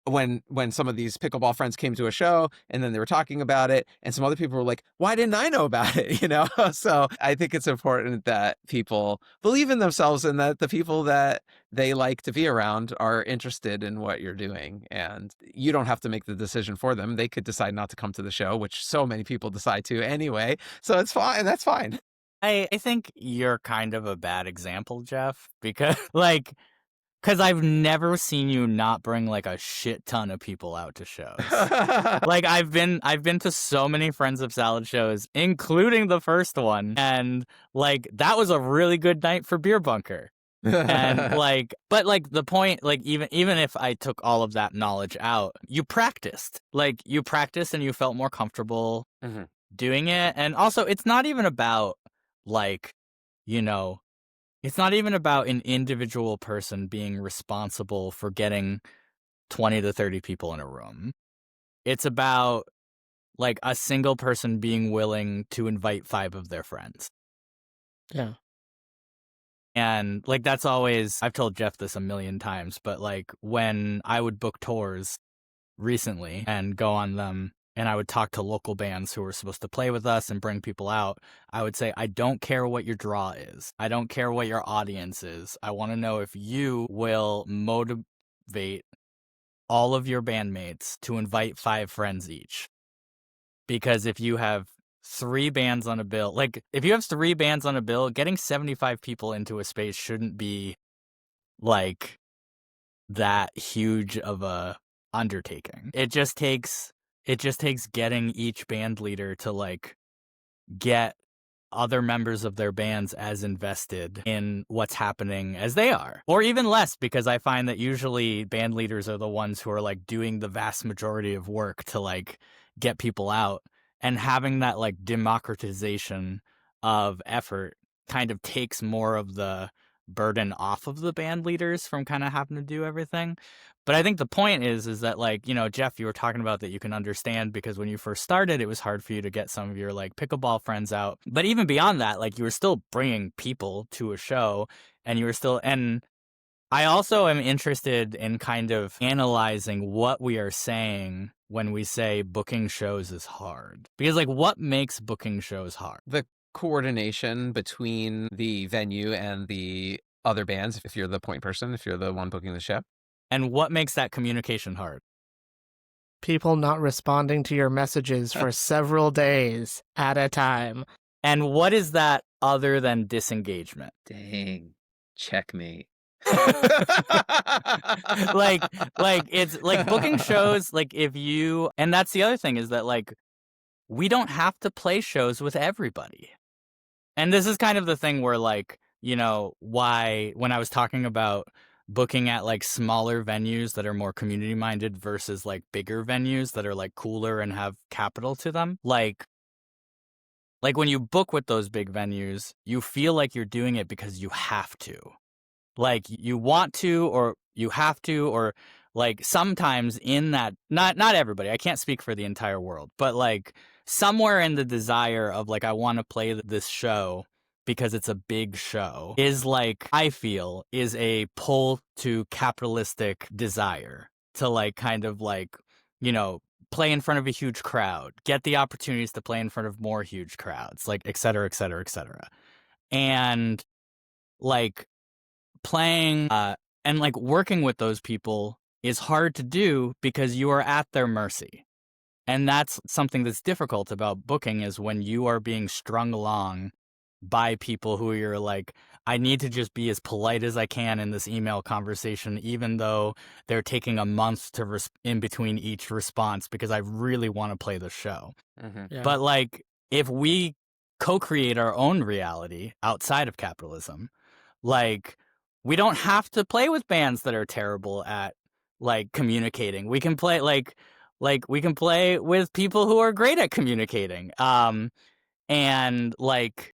when some of these pickleball friends came to a show and then they were talking about it, and some other people were like, why didn't I know about it? So I think it's important that people believe in themselves, and that the people that they like to be around are interested in what you're doing. And you don't have to make the decision for them. They could decide not to come to the show, which so many people decide to anyway. So it's fine. That's fine. I think you're kind of a bad example, Jeff, because I've never seen you not bring like a shit ton of people out to shows. Like I've been to so many Friends of Salad shows, including the first one, and like that was a really good night for Beer Bunker. And like, but like the point, like even if I took all of that knowledge out, you practiced and you felt more comfortable doing it. And also, it's not even about like, it's not even about an individual person being responsible for getting 20 to 30 people in a room. It's about like a single person being willing to invite 5 of their friends. Yeah. And like that's always, I've told Jeff this a million times, but like when I would book tours recently and go on them and I would talk to local bands who were supposed to play with us and bring people out, I would say, I don't care what your draw is. I don't care what your audience is. I want to know if you will motivate all of your bandmates to invite 5 friends each. Because if you have 3 bands on a bill, like if you have 3 bands on a bill, getting 75 people into a space shouldn't be like that huge of a undertaking. It just takes getting each band leader to like get other members of their bands as invested in what's happening as they are, or even less, because I find that usually band leaders are the ones who are like doing the vast majority of work to like get people out, and having that like democratization of effort kind of takes more of the burden off of the band leaders from kind of having to do everything. But I think the point is that, like, you know, Jeff, you were talking about that you can understand because when you first started, it was hard for you to get some of your like pickleball friends out. But even beyond that, like you were still bringing people to a show, and you were still, and I also am interested in kind of analyzing what we are saying when we say booking shows is hard. Because like what makes booking shows hard? The coordination between the venue and the other bands, if you're the point person, if you're the one booking the show. And what makes that communication hard? People not responding to your messages for several days at a time. And what is that other than disengagement? Dang. Checkmate. like it's like booking shows, like if you, and that's the other thing is that like we don't have to play shows with everybody. And this is kind of the thing where like, you know, why when I was talking about booking at like smaller venues that are more community minded versus like bigger venues that are like cooler and have capital to them, like when you book with those big venues, you feel like you're doing it because you have to. Like you want to, or you have to, or like sometimes in that, not everybody, I can't speak for the entire world, but like somewhere in the desire of like, I want to play this show because it's a big show is like, I feel is a pull to capitalistic desire to like kind of like, you know, play in front of a huge crowd, get the opportunities to play in front of more huge crowds, like et cetera, et cetera, et cetera. And like playing and like working with those people is hard to do because you are at their mercy. And that's something that's difficult about booking is when you are being strung along by people who you're like, I need to just be as polite as I can in this email conversation, even though they're taking a month to in between each response because I really want to play the show. Mm-hmm. Yeah. But like, if we co-create our own reality outside of capitalism, like we don't have to play with bands that are terrible at like communicating. We can play like we can play with people who are great at communicating. And like,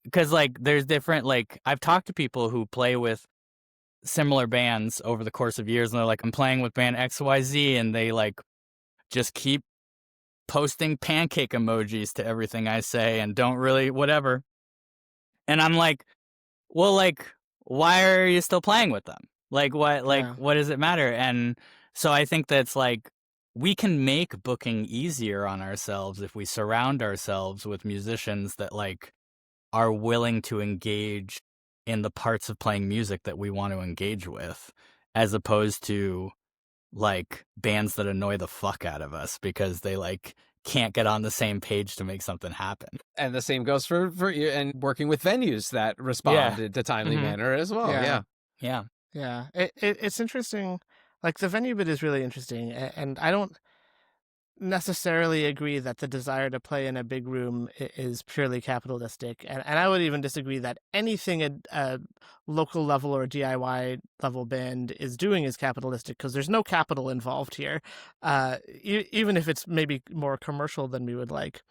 because like there's different, like I've talked to people who play with similar bands over the course of years, and they're like, I'm playing with band XYZ, and they like just keep posting pancake emojis to everything I say and don't really whatever. And I'm like, well, like, why are you still playing with them? Like, what, like, Yeah. what does it matter? And so I think that's like, we can make booking easier on ourselves if we surround ourselves with musicians that like are willing to engage in the parts of playing music that we want to engage with, as opposed to like bands that annoy the fuck out of us because they like can't get on the same page to make something happen. And the same goes for you and working with venues that respond in a timely Mhm. manner as well. Yeah. Yeah. Yeah. It's interesting. Like the venue bit is really interesting. And I don't necessarily agree that the desire to play in a big room is purely capitalistic. And I would even disagree that anything a local level or DIY level band is doing is capitalistic because there's no capital involved here. Even if it's maybe more commercial than we would like.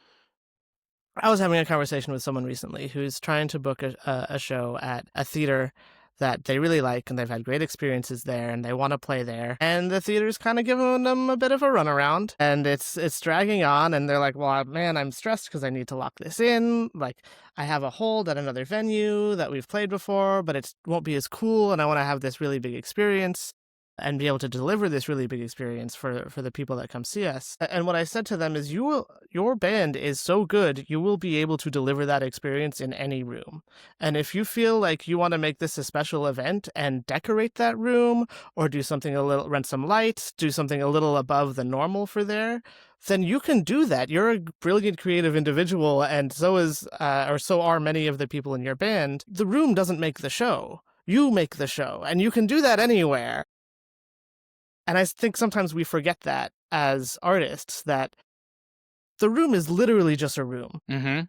I was having a conversation with someone recently who's trying to book a show at a theater that they really like and they've had great experiences there and they want to play there. And the theater's kind of giving them a bit of a runaround and it's dragging on and they're like, well, man, I'm stressed because I need to lock this in. Like I have a hold at another venue that we've played before, but it won't be as cool and I want to have this really big experience and be able to deliver this really big experience for the people that come see us. And what I said to them is, your band is so good, you will be able to deliver that experience in any room. And if you feel like you want to make this a special event and decorate that room or do something rent some lights, do something a little above the normal for there, then you can do that. You're a brilliant creative individual, and so are many of the people in your band. The room doesn't make the show. You make the show, and you can do that anywhere. And I think sometimes we forget that as artists, that the room is literally just a room. Mm-hmm.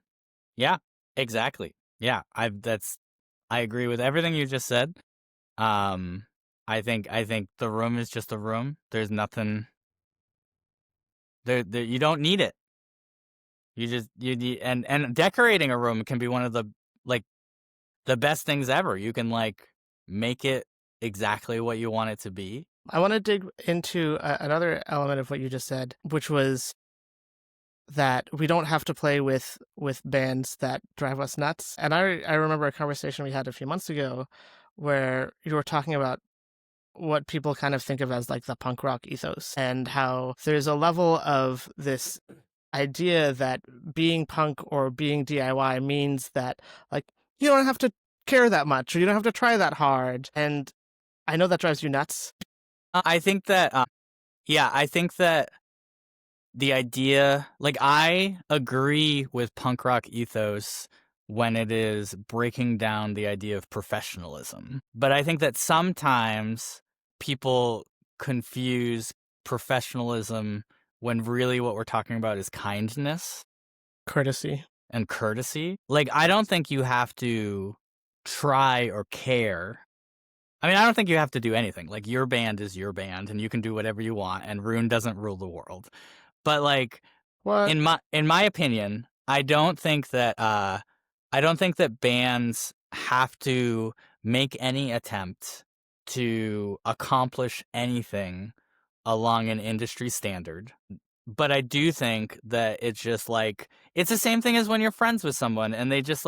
Yeah, exactly. Yeah, I agree with everything you just said. I think the room is just a room. There's nothing there. You don't need it. You need, and decorating a room can be one of the best things ever. You can make it exactly what you want it to be. I want to dig into another element of what you just said, which was that we don't have to play with bands that drive us nuts. And I remember a conversation we had a few months ago where you were talking about what people kind of think of as like the punk rock ethos and how there's a level of this idea that being punk or being DIY means that like you don't have to care that much or you don't have to try that hard. And I know that drives you nuts. I think that, I think that the idea, I agree with punk rock ethos when it is breaking down the idea of professionalism. But I think that sometimes people confuse professionalism when really what we're talking about is kindness. Courtesy. And courtesy. I don't think you have to try or care. I mean, I don't think you have to do anything. Your band is your band, and you can do whatever you want, and Ruune doesn't rule the world. But what? in my opinion, I don't think that bands have to make any attempt to accomplish anything along an industry standard. But I do think that it's just it's the same thing as when you're friends with someone and they just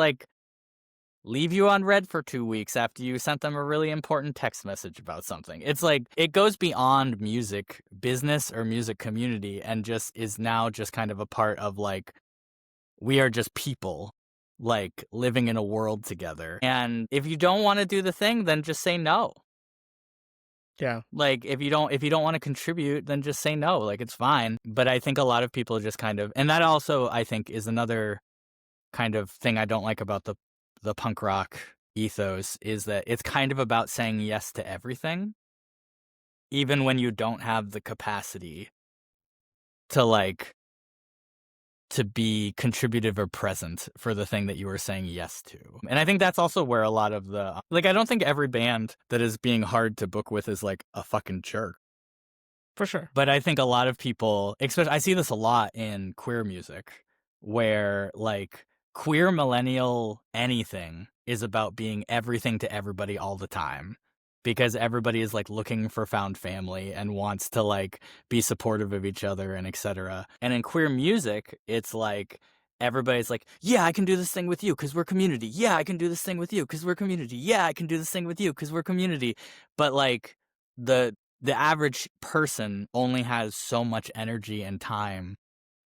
leave you on red for 2 weeks after you sent them a really important text message about something. It's it goes beyond music business or music community and just is now just kind of a part of we are just people living in a world together. And if you don't want to do the thing, then just say no. Yeah. If you don't want to contribute, then just say no. It's fine. But I think a lot of people just kind of, and that also I think is another kind of thing I don't like about the punk rock ethos is that it's kind of about saying yes to everything, even when you don't have the capacity to to be contributive or present for the thing that you were saying yes to. And I think that's also where a lot of the I don't think every band that is being hard to book with is a fucking jerk. For sure. But I think a lot of people, especially I see this a lot in queer music, where queer millennial anything is about being everything to everybody all the time because everybody is looking for found family and wants to be supportive of each other and etc. And in queer music, it's everybody's yeah, I can do this thing with you because we're community. Yeah, I can do this thing with you because we're community. Yeah, I can do this thing with you because we're community. But the average person only has so much energy and time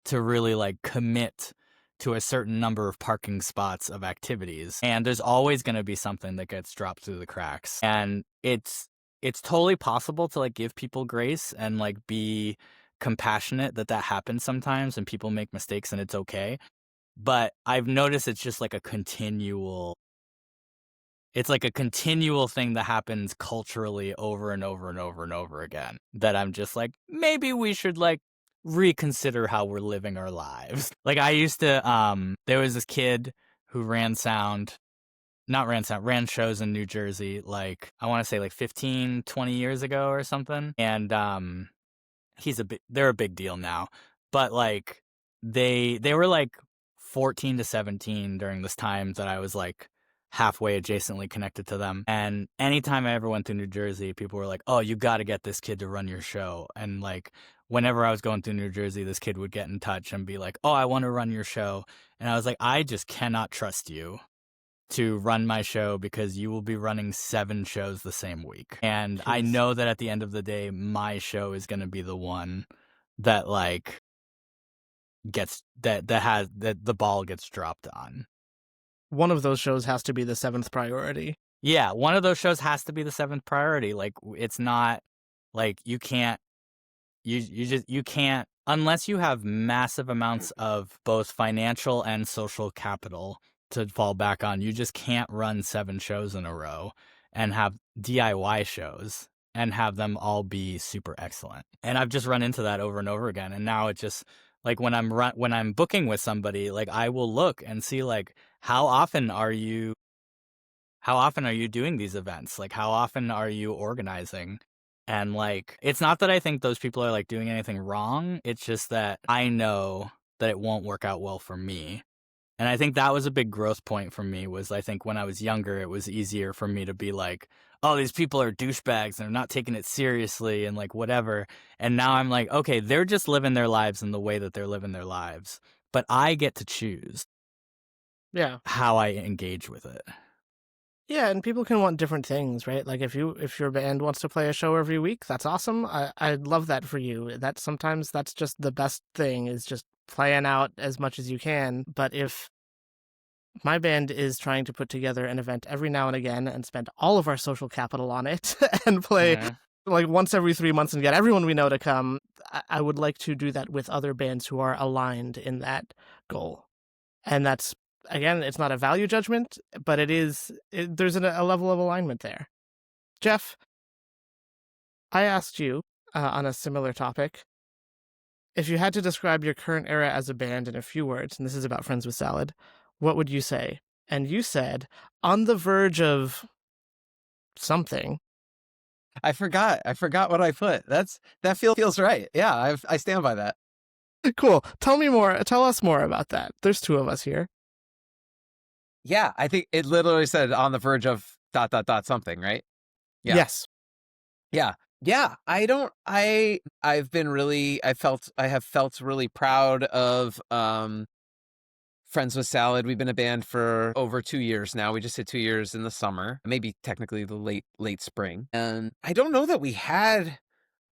to really commit to a certain number of parking spots of activities. And there's always going to be something that gets dropped through the cracks. And it's totally possible to give people grace and be compassionate that happens sometimes and people make mistakes and it's okay. But I've noticed it's just a continual thing that happens culturally over and over and over and over again that I'm just maybe we should reconsider how we're living our lives. I used to there was this kid who ran shows in New Jersey I want to say 15 20 years ago or something. And they're a big deal now, but they were 14 to 17 during this time that I was halfway adjacently connected to them. And anytime I ever went to New Jersey, people were like, oh, you got to get this kid to run your show. And like, whenever I was going through New Jersey, this kid would get in touch and be like, oh, I want to run your show. And I was like, I just cannot trust you to run my show because you will be running 7 shows the same week. And I Jeez. know that at the end of the day, my show is going to be the one that like gets that the ball gets dropped on. One of those shows has to be the 7th priority. Yeah, one of those shows has to be the 7th priority. Like, it's not like you can't you can't, unless you have massive amounts of both financial and social capital to fall back on. You just can't run 7 shows in a row and have DIY shows and have them all be super excellent. And I've just run into that over and over again. And now it just like when I'm booking with somebody, like I will look and see like how often are you doing these events? Like how often are you organizing? And like it's not that I think those people are like doing anything wrong. It's just that I know that it won't work out well for me. And I think that was a big growth point for me. Was I think when I was younger, it was easier for me to be like, oh, these people are douchebags and they're not taking it seriously and like whatever. And now I'm like, okay, they're just living their lives in the way that they're living their lives. But I get to choose Yeah. how I engage with it. Yeah, and people can want different things, right? Like if your band wants to play a show every week, that's awesome. I'd love that for you. That sometimes that's just the best thing, is just playing out as much as you can. But if my band is trying to put together an event every now and again and spend all of our social capital on it and play Yeah. like once every 3 months and get everyone we know to come, I would like to do that with other bands who are aligned in that goal. And that's, again, it's not a value judgment, but there's a level of alignment there. Jeff, I asked you on a similar topic, if you had to describe your current era as a band in a few words, and this is about Friends with Salad, what would you say? And you said, on the verge of something. I forgot what I put. That feels right. Yeah, I stand by that. Cool. Tell us more about that. There's 2 of us here. Yeah, I think it literally said on the verge of ... something, right? Yeah. Yes. Yeah. Yeah. I have felt really proud of Friends with Salad. We've been a band for over 2 years now. We just hit 2 years in the summer, maybe technically the late spring. And I don't know that we had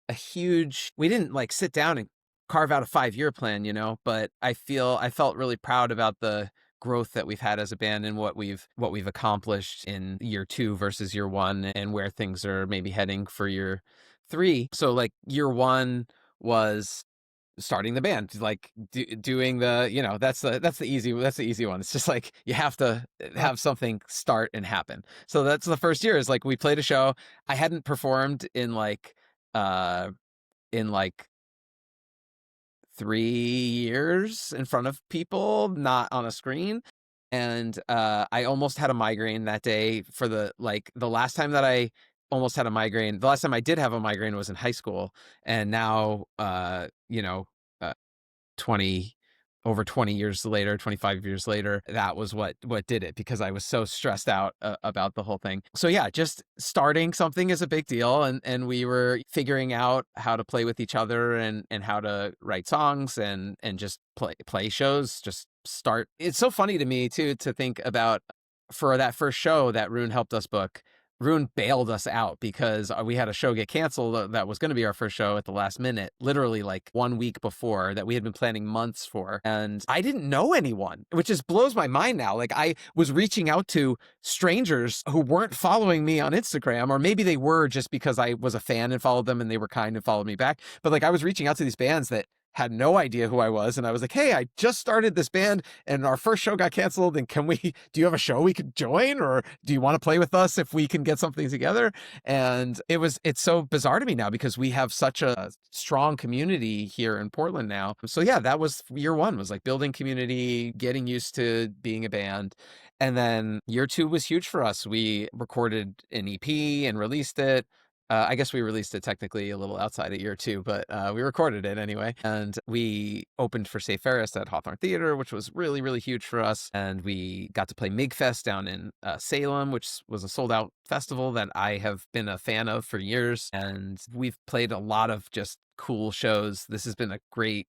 we didn't like sit down and carve out a 5-year plan, but I felt really proud about the growth that we've had as a band and what we've accomplished in year 2 versus year 1, and where things are maybe heading for year 3. So like year 1 was starting the band, like doing the, that's the easy one. It's just like you have to have something start and happen. So that's the first year, is like we played a show. I hadn't performed in like 3 years in front of people, not on a screen. And I almost had a migraine that day. For the last time that I almost had a migraine, the last time I did have a migraine was in high school. And now, 20 years later, 25 years later, that was what did it, because I was so stressed out about the whole thing. So yeah, just starting something is a big deal. And we were figuring out how to play with each other and how to write songs and just play shows, just start. It's so funny to me too, to think about, for that first show that Ruune helped us book, Ruune bailed us out because we had a show get canceled that was going to be our first show at the last minute, literally like 1 week before, that we had been planning months for. And I didn't know anyone, which just blows my mind now. Like I was reaching out to strangers who weren't following me on Instagram, or maybe they were just because I was a fan and followed them and they were kind and followed me back. But like I was reaching out to these bands that had no idea who I was. And I was like, hey, I just started this band and our first show got canceled. And do you have a show we could join? Or do you want to play with us if we can get something together? And it's so bizarre to me now, because we have such a strong community here in Portland now. So yeah, that was year 1, was like building community, getting used to being a band. And then year 2 was huge for us. We recorded an EP and released it. I guess we released it technically a little outside of year 2, but we recorded it anyway. And we opened for Say Ferris at Hawthorne Theater, which was really, really huge for us. And we got to play MIGFest down in Salem, which was a sold-out festival that I have been a fan of for years. And we've played a lot of just cool shows. This has been a great,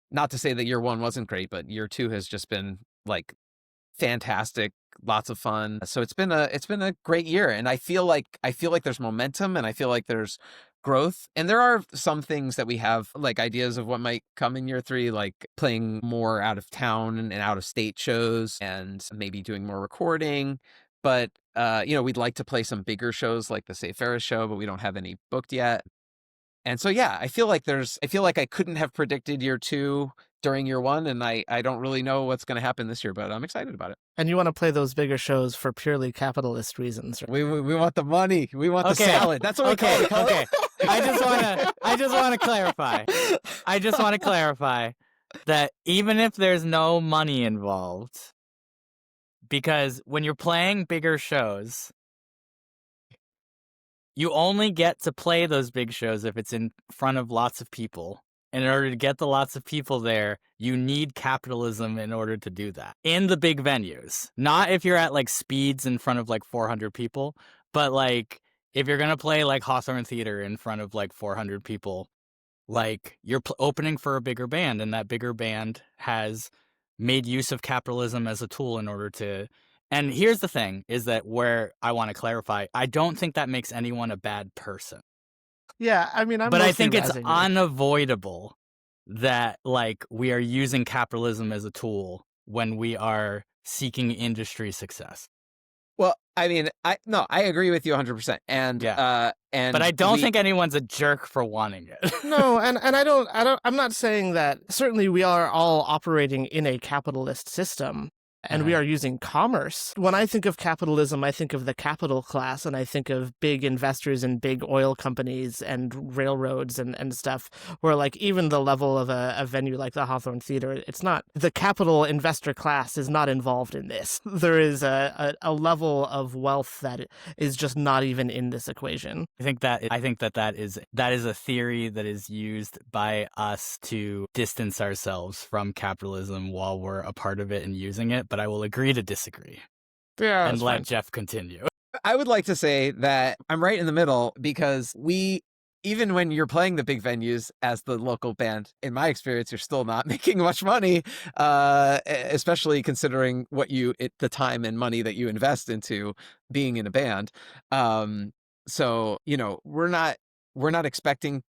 not to say that year 1 wasn't great, but year 2 has just been like fantastic, lots of fun. So it's been a great year, and I feel like there's momentum, and I feel like there's growth. And there are some things that we have, like ideas of what might come in year 3, like playing more out of town and out of state shows, and maybe doing more recording. But we'd like to play some bigger shows like the Say Ferris show, but we don't have any booked yet. And so, yeah, I feel like I couldn't have predicted year 2 during year 1, and I don't really know what's going to happen this year, but I'm excited about it. And you want to play those bigger shows for purely capitalist reasons, right? We want the money. We want the salad. That's what we call it. Okay. I just want to clarify. I just want to clarify that even if there's no money involved, because when you're playing bigger shows, you only get to play those big shows if it's in front of lots of people. And in order to get the lots of people there, you need capitalism in order to do that. In the big venues. Not if you're at like Speeds in front of like 400 people, but like if you're going to play like Hawthorne Theater in front of like 400 people, like you're opening for a bigger band, and that bigger band has made use of capitalism as a tool in order to... And here's the thing, is that where I want to clarify, I don't think that makes anyone a bad person. Yeah, I mean, but I think it's unavoidable that like we are using capitalism as a tool when we are seeking industry success. Well, I mean, I agree with you 100%. And yeah. But I don't think anyone's a jerk for wanting it. No, and I'm not saying that. Certainly we are all operating in a capitalist system. And we are using commerce. When I think of capitalism, I think of the capital class, and I think of big investors in big oil companies and railroads and stuff, where like even the level of a venue like the Hawthorne Theater, it's not, the capital investor class is not involved in this. There is a level of wealth that is just not even in this equation. I think that is a theory that is used by us to distance ourselves from capitalism while we're a part of it and using it. But I will agree to disagree. Yeah, and let fine. Jeff continue. I would like to say that I'm right in the middle, because even when you're playing the big venues as the local band, in my experience, you're still not making much money, especially considering the time and money that you invest into being in a band. So, we're not expecting.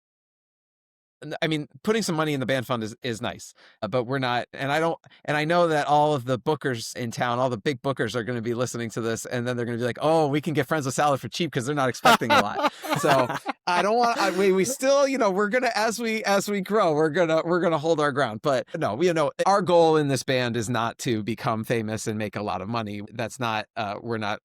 I mean, putting some money in the band fund is nice, but we're not, and I know that all of the bookers in town, all the big bookers are going to be listening to this, and then they're going to be like, oh, we can get Friends with Salad for cheap, because they're not expecting a lot. So I don't want, we still, we're going to, as we grow, we're going to hold our ground. But no, our goal in this band is not to become famous and make a lot of money. That's not, we're not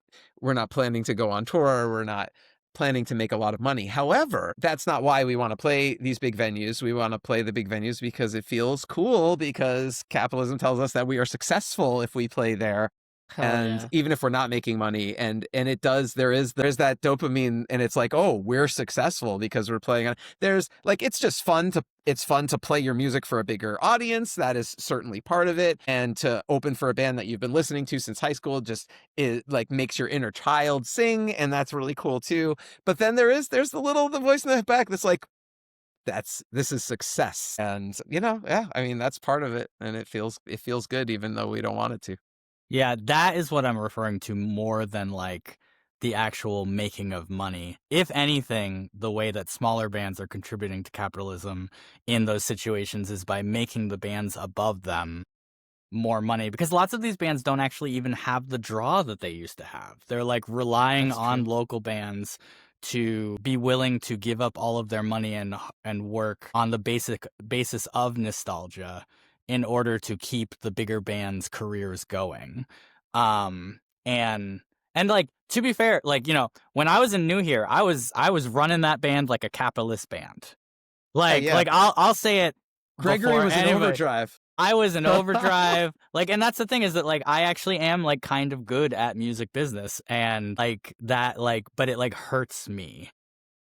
planning to go on tour. We're not planning to make a lot of money. However, that's not why we want to play these big venues. We want to play the big venues because it feels cool, because capitalism tells us that we are successful if we play there. Even if we're not making money, and it does, there's that dopamine, and it's like, oh, we're successful because we're playing on. There's like, it's fun to play your music for a bigger audience. That is certainly part of it, and to open for a band that you've been listening to since high school just like makes your inner child sing, and that's really cool too. But then there's the voice in the back that's like, this is success, and yeah, I mean, that's part of it, and it feels good even though we don't want it to. Yeah, that is what I'm referring to more than like the actual making of money. If anything, the way that smaller bands are contributing to capitalism in those situations is by making the bands above them more money, because lots of these bands don't actually even have the draw that they used to have. They're like relying on local bands to be willing to give up all of their money and work on the basis of nostalgia in order to keep the bigger bands' careers going. And like, to be fair, like, when I was in New here, I was running that band like a capitalist band. Like, like I'll say it. Gregory was in overdrive. I was in overdrive. Like, and that's the thing, is that like I actually am like kind of good at music business, and like that, like, but it like hurts me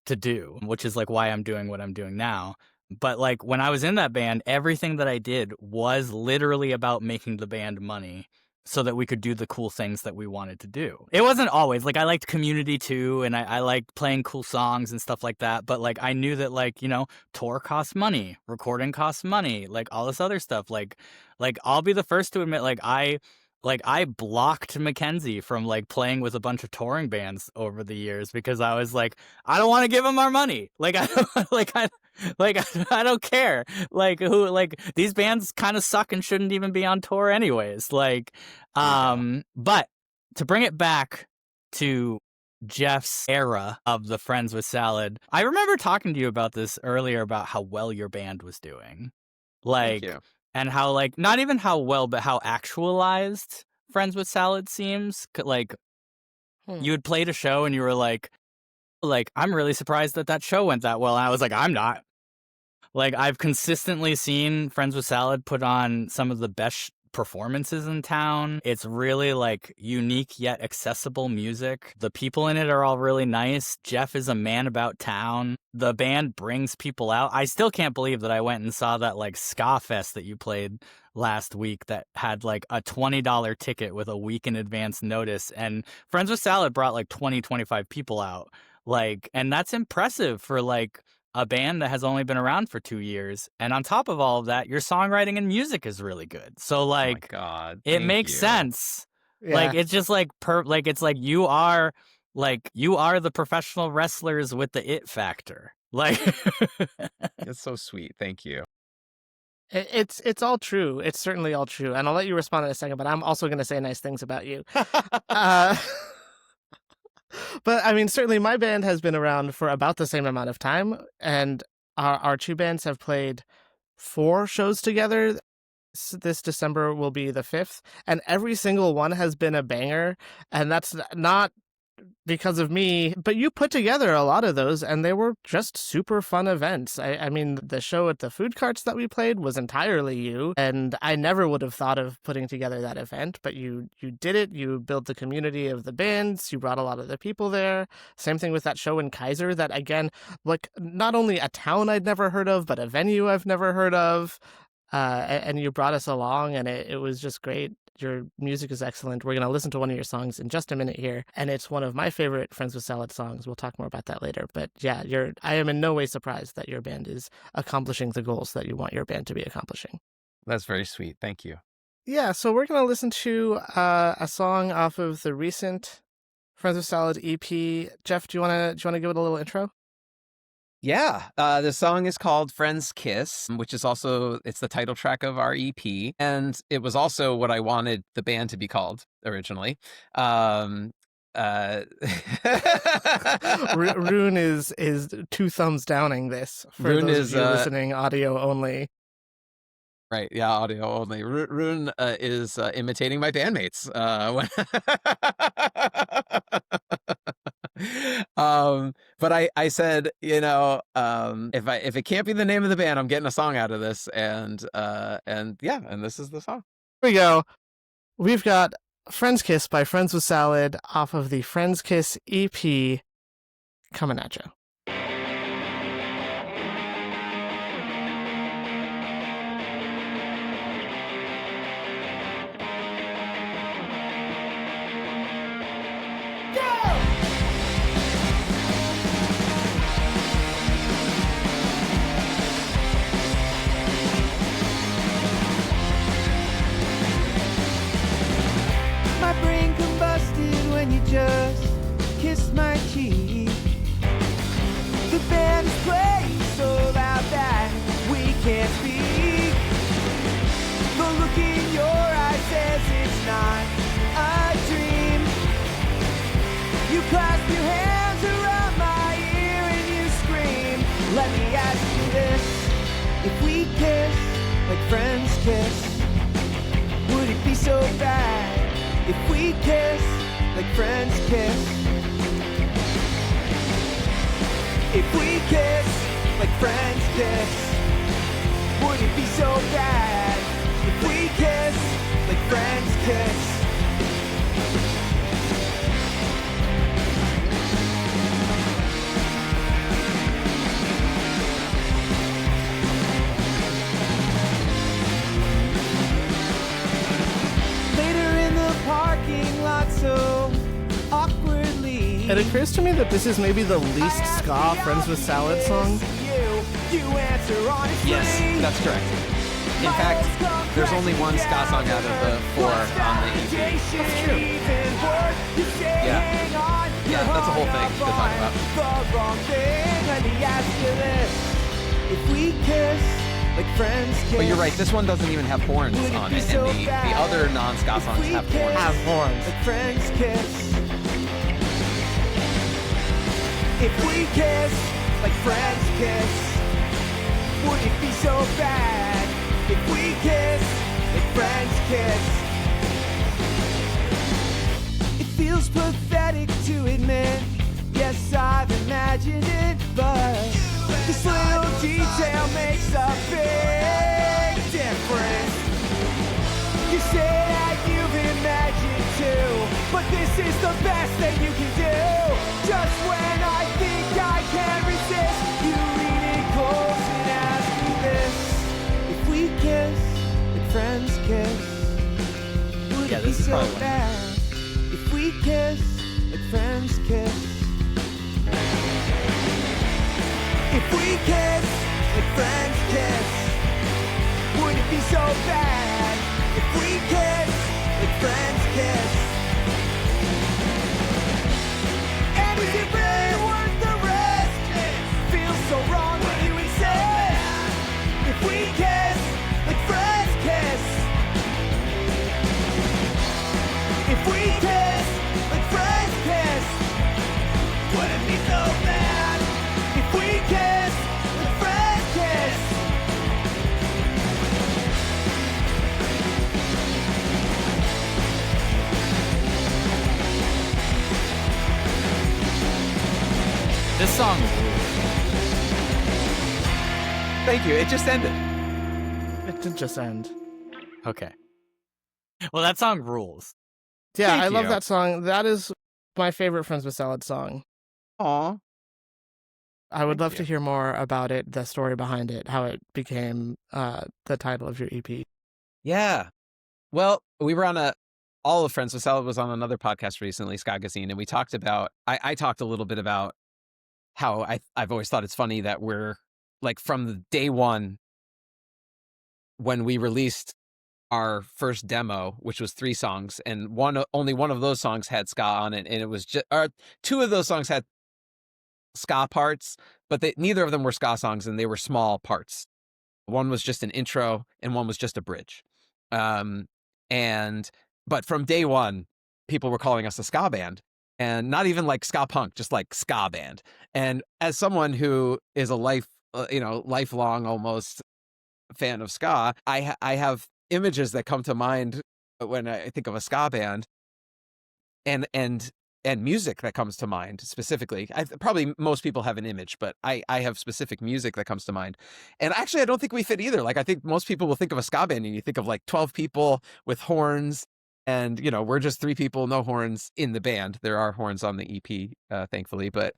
to do, which is like why I'm doing what I'm doing now. But like when I was in that band, everything that I did was literally about making the band money so that we could do the cool things that we wanted to do. It wasn't always like I liked community too, and I liked playing cool songs and stuff like that. But like I knew that like, you know, tour costs money, recording costs money, like all this other stuff. Like I'll be the first to admit I blocked Mackenzie from like playing with a bunch of touring bands over the years because I was like, I don't want to give them our money. Like I don't, I don't care. Like who, like these bands kind of suck and shouldn't even be on tour anyways. Like, but to bring it back to Jeff's era of the Friends with Salad, I remember talking to you about this earlier about how well your band was doing. Like, Thank you. and how like not even how well, but how actualized Friends with Salad seems. Like you had played a show and you were like I'm really surprised that show went that well. And I was like, I'm not. Like I've consistently seen Friends with Salad put on some of the best performances in town. It's really like unique yet accessible music. The people in it are all really nice. Jeff is a man about town. The band brings people out. I still can't believe that I went and saw that like ska fest that you played last week that had like a $20 ticket with a week in advance notice, and Friends with Salad brought like 25 people out. Like, and that's impressive for like a band that has only been around for 2 years. And on top of all of that, your songwriting and music is really good. So like, oh my God, it makes you. sense. Yeah. Like, it's just like, it's like you are the professional wrestlers with the it factor. Like, It's so sweet. Thank you. It's all true. It's certainly all true. And I'll let you respond in a second, but I'm also going to say nice things about you. But I mean, certainly my band has been around for about the same amount of time, and our two bands have played 4 shows together. This December will be the 5th, and every single one has been a banger, and that's not because of me, but you put together a lot of those, and they were just super fun events. I mean, the show at the food carts that we played was entirely you, and I never would have thought of putting together that event, but you did it. You built the community of the bands. You brought a lot of the people there. Same thing with that show in Kaiser that, again, like not only a town I'd never heard of, but a venue I've never heard of. And you brought us along, and it was just great. Your music is excellent. We're going to listen to one of your songs in just a minute here, and it's one of my favorite Friends with Salad songs. We'll talk more about that later. But yeah, I am in no way surprised that your band is accomplishing the goals that you want your band to be accomplishing. That's very sweet. Thank you. Yeah, so we're going to listen to a song off of the recent Friends with Salad EP. Jeff, do you want to give it a little intro? Yeah, the song is called Friends Kiss, which is also, it's the title track of our EP. And it was also what I wanted the band to be called originally. Ruune is 2 thumbs downing this for Ruune those is, of you listening audio only. Right, yeah, audio only. Ruune is imitating my bandmates. But I said, you know, if it can't be the name of the band, I'm getting a song out of this, and this is the song. Here we go. We've got Friends Kiss by Friends with Salad off of the Friends Kiss EP coming at you. Just kiss my cheek. The band is playing so loud that we can't speak. The look in your eyes says it's not a dream. You clasp your hands around my ear and you scream. Let me ask you this: if we kiss like friends kiss, would it be so bad if we kiss like friends kiss? If we kiss like friends kiss, would it be so bad? If we kiss like friends kiss. occurs to me that this is maybe the least ska Friends with Salad song. Yes, that's correct. In fact, there's only one ska song out of the 4 on the EP. That's true. Yeah, that's a whole thing to talk about. If we kiss like friends kiss. But you're right, this one doesn't even have horns on it, and the other non-ska songs have horns. Have horns. Like friends kiss. If we kiss like friends kiss, would it be so bad? If we kiss like friends kiss. It feels pathetic to admit, yes, I've imagined it, but this little detail makes a big difference. You say that you've imagined too, but this is the best that you can do. Just when I think I can't resist, you lean in close and ask me this. If we kiss like friends kiss, would it be this is so probably one. bad? If we kiss like friends kiss. If we kiss like friends kiss, would it be so bad? If we kiss like friends kiss. And is it really worth the risk? Feels so wrong when you insist. If we kiss like friends kiss. If we kiss like friends kiss, would it be so bad? If we kiss like friends kiss. This song rules. Thank you, it just ended. It did just end. Okay. Well, that song rules. Yeah, Thank I love you. that song. That is my favorite Friends with Salad song. Aw. I would Thank love you. to hear more about it, the story behind it, how it became the title of your E EP. Yeah. Well, we were on all of Friends with Salad was on another podcast recently, Skagazine, and we talked about, I talked a little bit about how I've always thought it's funny that we're, like, from the day one, when we released our first demo, which was 3 songs, and only one of those songs had ska on it, and it was just, 2 of those songs had ska parts, but neither of them were ska songs, and they were small parts. One was just an intro, and one was just a bridge. But from day one, people were calling us a ska band, and not even like ska punk, just like ska band. And as someone who is a lifelong almost fan of ska, I have images that come to mind when I think of a ska band, and music that comes to mind specifically. Probably most people have an image, but I have specific music that comes to mind. And actually, I don't think we fit either. Like, I think most people will think of a ska band and you think of like 12 people with horns, and we're just 3 people, no horns in the band. There are horns on the EP, thankfully, but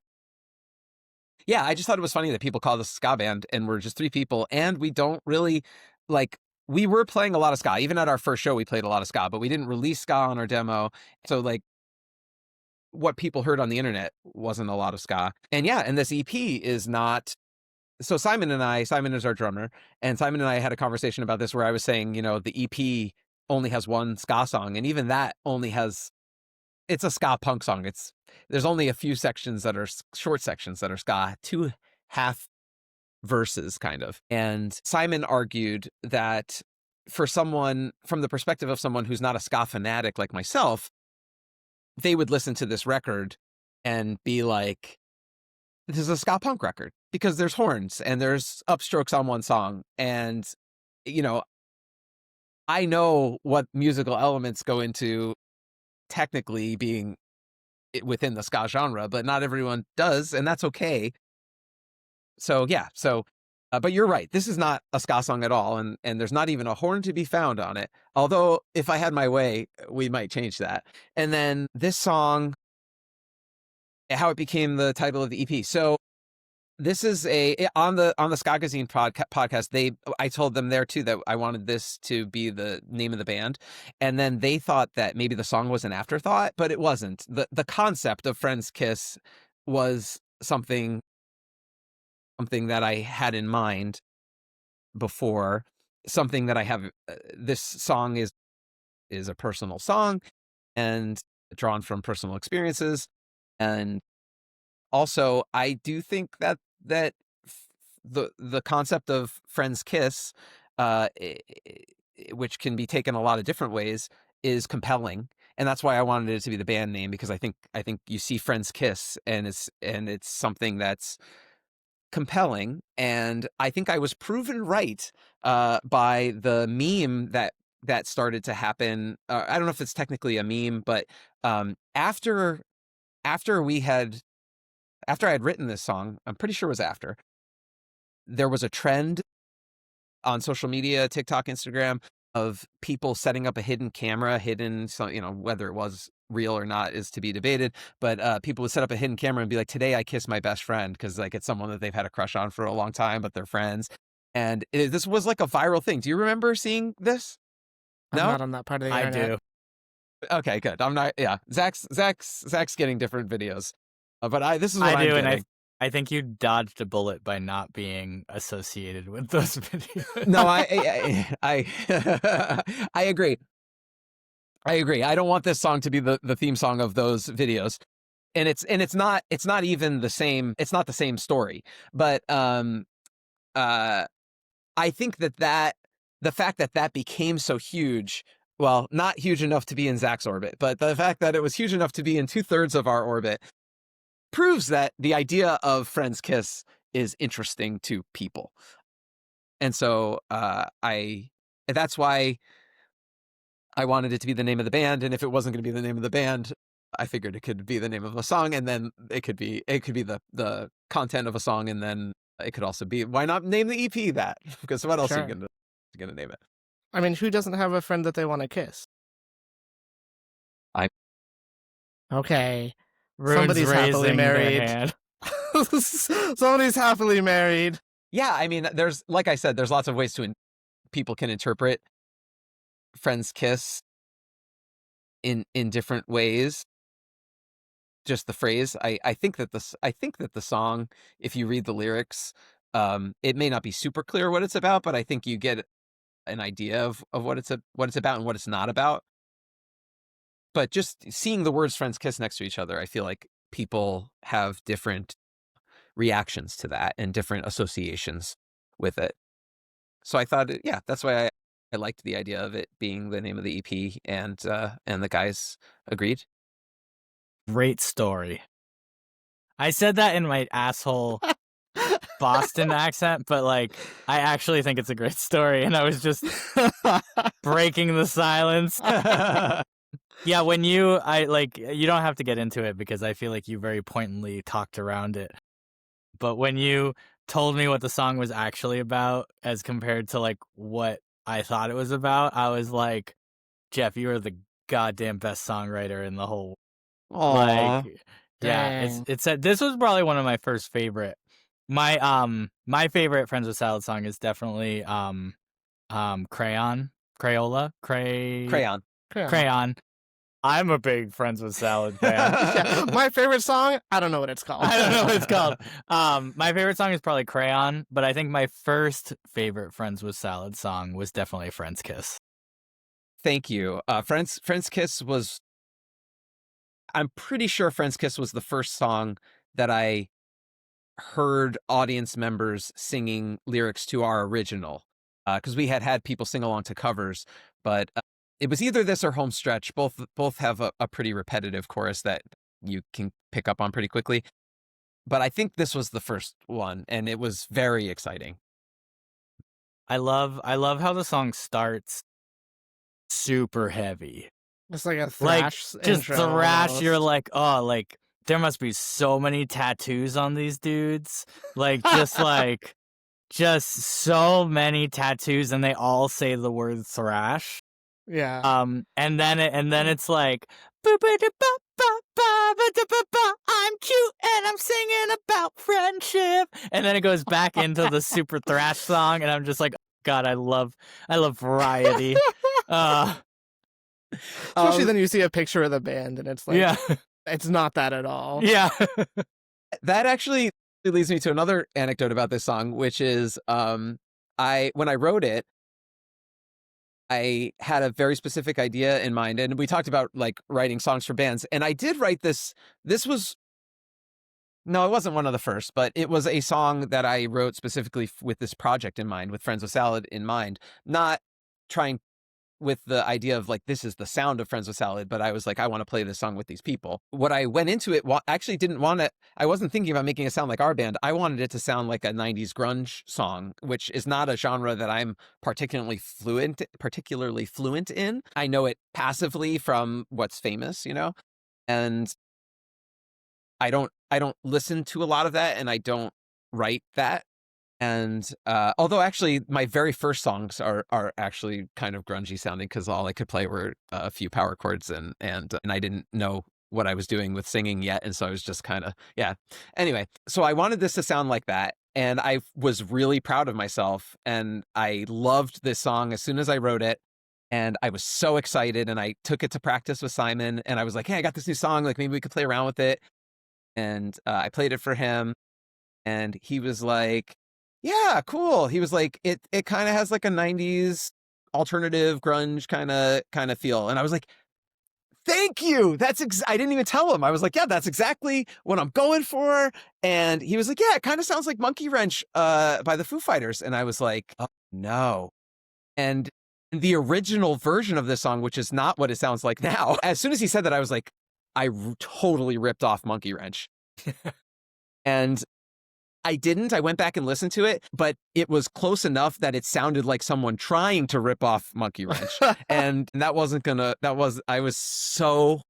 yeah, I just thought it was funny that people call us a ska band and we're just 3 people, and we don't really, like, we were playing a lot of ska. Even at our first show, we played a lot of ska, but we didn't release ska on our demo. So, like, what people heard on the internet wasn't a lot of ska. And yeah, and this EP is not. So Simon is our drummer, and Simon and I had a conversation about this where I was saying, the EP only has 1 ska song, and even that only has, it's a ska punk song. There's only a few sections that are short sections that are ska, 2 half verses kind of. And Simon argued that for someone, from the perspective of someone who's not a ska fanatic like myself, they would listen to this record and be like, this is a ska punk record because there's horns and there's upstrokes on one song. And, I know what musical elements go into technically being within the ska genre, but not everyone does, and that's okay. So, yeah. But you're right. This is not a ska song at all, and there's not even a horn to be found on it. Although, if I had my way, we might change that. And then this song, how it became the title of the EP. So This is on the Skagazine podcast. I told them there too that I wanted this to be the name of the band, and then they thought that maybe the song was an afterthought, but it wasn't. The concept of Friends Kiss was something that I had in mind before. Something that I have. This song is a personal song, and drawn from personal experiences, and also I do think that the concept of Friends Kiss, which can be taken a lot of different ways, is compelling, and that's why I wanted it to be the band name, because I think you see Friends Kiss, and it's something that's compelling, and I think I was proven right by the meme that started to happen. I don't know if it's technically a meme, but after I had written this song, I'm pretty sure it was after, there was a trend on social media, TikTok, Instagram, of people setting up a hidden camera, so, whether it was real or not is to be debated, but people would set up a hidden camera and be like, today I kissed my best friend, because like it's someone that they've had a crush on for a long time, but they're friends. And this was like a viral thing. Do you remember seeing this? I'm No? not on that part of the I internet. do. Okay, good. I'm not. Yeah, Zach's getting different videos, but this is what I I'm do, and getting. I think you dodged a bullet by not being associated with those videos. No, I I agree. I don't want this song to be the theme song of those videos, and it's not even the same. It's not the same story, but I think that the fact that became so huge. Well, not huge enough to be in Zach's orbit, but the fact that it was huge enough to be in 2/3 of our orbit proves that the idea of Friends Kiss is interesting to people. And so that's why I wanted it to be the name of the band. And if it wasn't going to be the name of the band, I figured it could be the name of a song, and then it could be the content of a song, and then it could also be, why not name the EP that? Because what else are you going to name it? I mean, who doesn't have a friend that they want to kiss? Okay. Rune's Somebody's happily raising their married. hand. Somebody's happily married. Yeah, I mean, there's, like I said, there's lots of ways people can interpret Friends Kiss in different ways. Just the phrase. I think that the song, if you read the lyrics, it may not be super clear what it's about, but I think you get an idea of what it's about and what it's not about. But just seeing the words Friends Kiss next to each other, I feel like people have different reactions to that and different associations with it. So I thought, yeah, that's why I liked the idea of it being the name of the EP, and the guys agreed. Great story. I said that in my asshole Boston accent, but like I actually think it's a great story, and I was just breaking the silence. Yeah, when you don't have to get into it, because I feel like you very pointedly talked around it. But when you told me what the song was actually about as compared to like what I thought it was about, I was like, Jeff, you are the goddamn best songwriter in the whole. Aww. Like, yeah, this was probably one of my first favorite. My favorite Friends with Salad song is definitely Crayon. I'm a big Friends with Salad fan. Yeah, my favorite song, I don't know what it's called. I don't know what it's called. My favorite song is probably Crayon, but I think my first favorite Friends with Salad song was definitely Friends Kiss. Thank you. Friends Kiss was, I'm pretty sure Friends Kiss was the first song that I heard audience members singing lyrics to our original, because we had people sing along to covers, but it was either this or Home Stretch. Both have a pretty repetitive chorus that you can pick up on pretty quickly. But I think this was the first one, and it was very exciting. I love how the song starts super heavy. It's like a thrash just intro thrash. almost. You're like, oh, like there must be so many tattoos on these dudes. Like just so many tattoos, and they all say the word thrash. Yeah. And then it's like, I'm cute and I'm singing about friendship. friendship, and then it goes back into the super thrash song, and I'm just like, God, I love variety. Especially then you see a picture of the band and it's like, Yeah. it's not that at all. Yeah. That actually leads me to another anecdote about this song, which is when I wrote it, I had a very specific idea in mind, and we talked about like writing songs for bands, and I did write this. No, it wasn't one of the first, but it was a song that I wrote specifically with this project in mind, with Friends with Salad in mind, not trying with the idea of like, this is the sound of Friends with Salad, but I was like, I want to play this song with these people. What I went into it, actually didn't want to, I wasn't thinking about making it sound like our band. I wanted it to sound like a 90s grunge song, which is not a genre that I'm particularly fluent in. I know it passively from what's famous, and I don't listen to a lot of that, and I don't write that. And although actually my very first songs are actually kind of grungy sounding, because all I could play were a few power chords, and I didn't know what I was doing with singing yet, and so I was just kind of Anyway, so I wanted this to sound like that, and I was really proud of myself, and I loved this song as soon as I wrote it. And I was so excited, and I took it to practice with Simon, and I was like, hey, I got this new song, like maybe we could play around with it. And I played it for him, and he was like, yeah, cool. He was like, it kind of has like a 90s alternative grunge kind of feel. And I was like, thank you. I didn't even tell him. I was like, yeah, that's exactly what I'm going for. And he was like, yeah, it kind of sounds like Monkey Wrench by the Foo Fighters. And I was like, oh no. And the original version of this song, which is not what it sounds like now, as soon as he said that, I was like, I totally ripped off Monkey Wrench. And I didn't. I went back and listened to it, but it was close enough that it sounded like someone trying to rip off Monkey Wrench. And I was so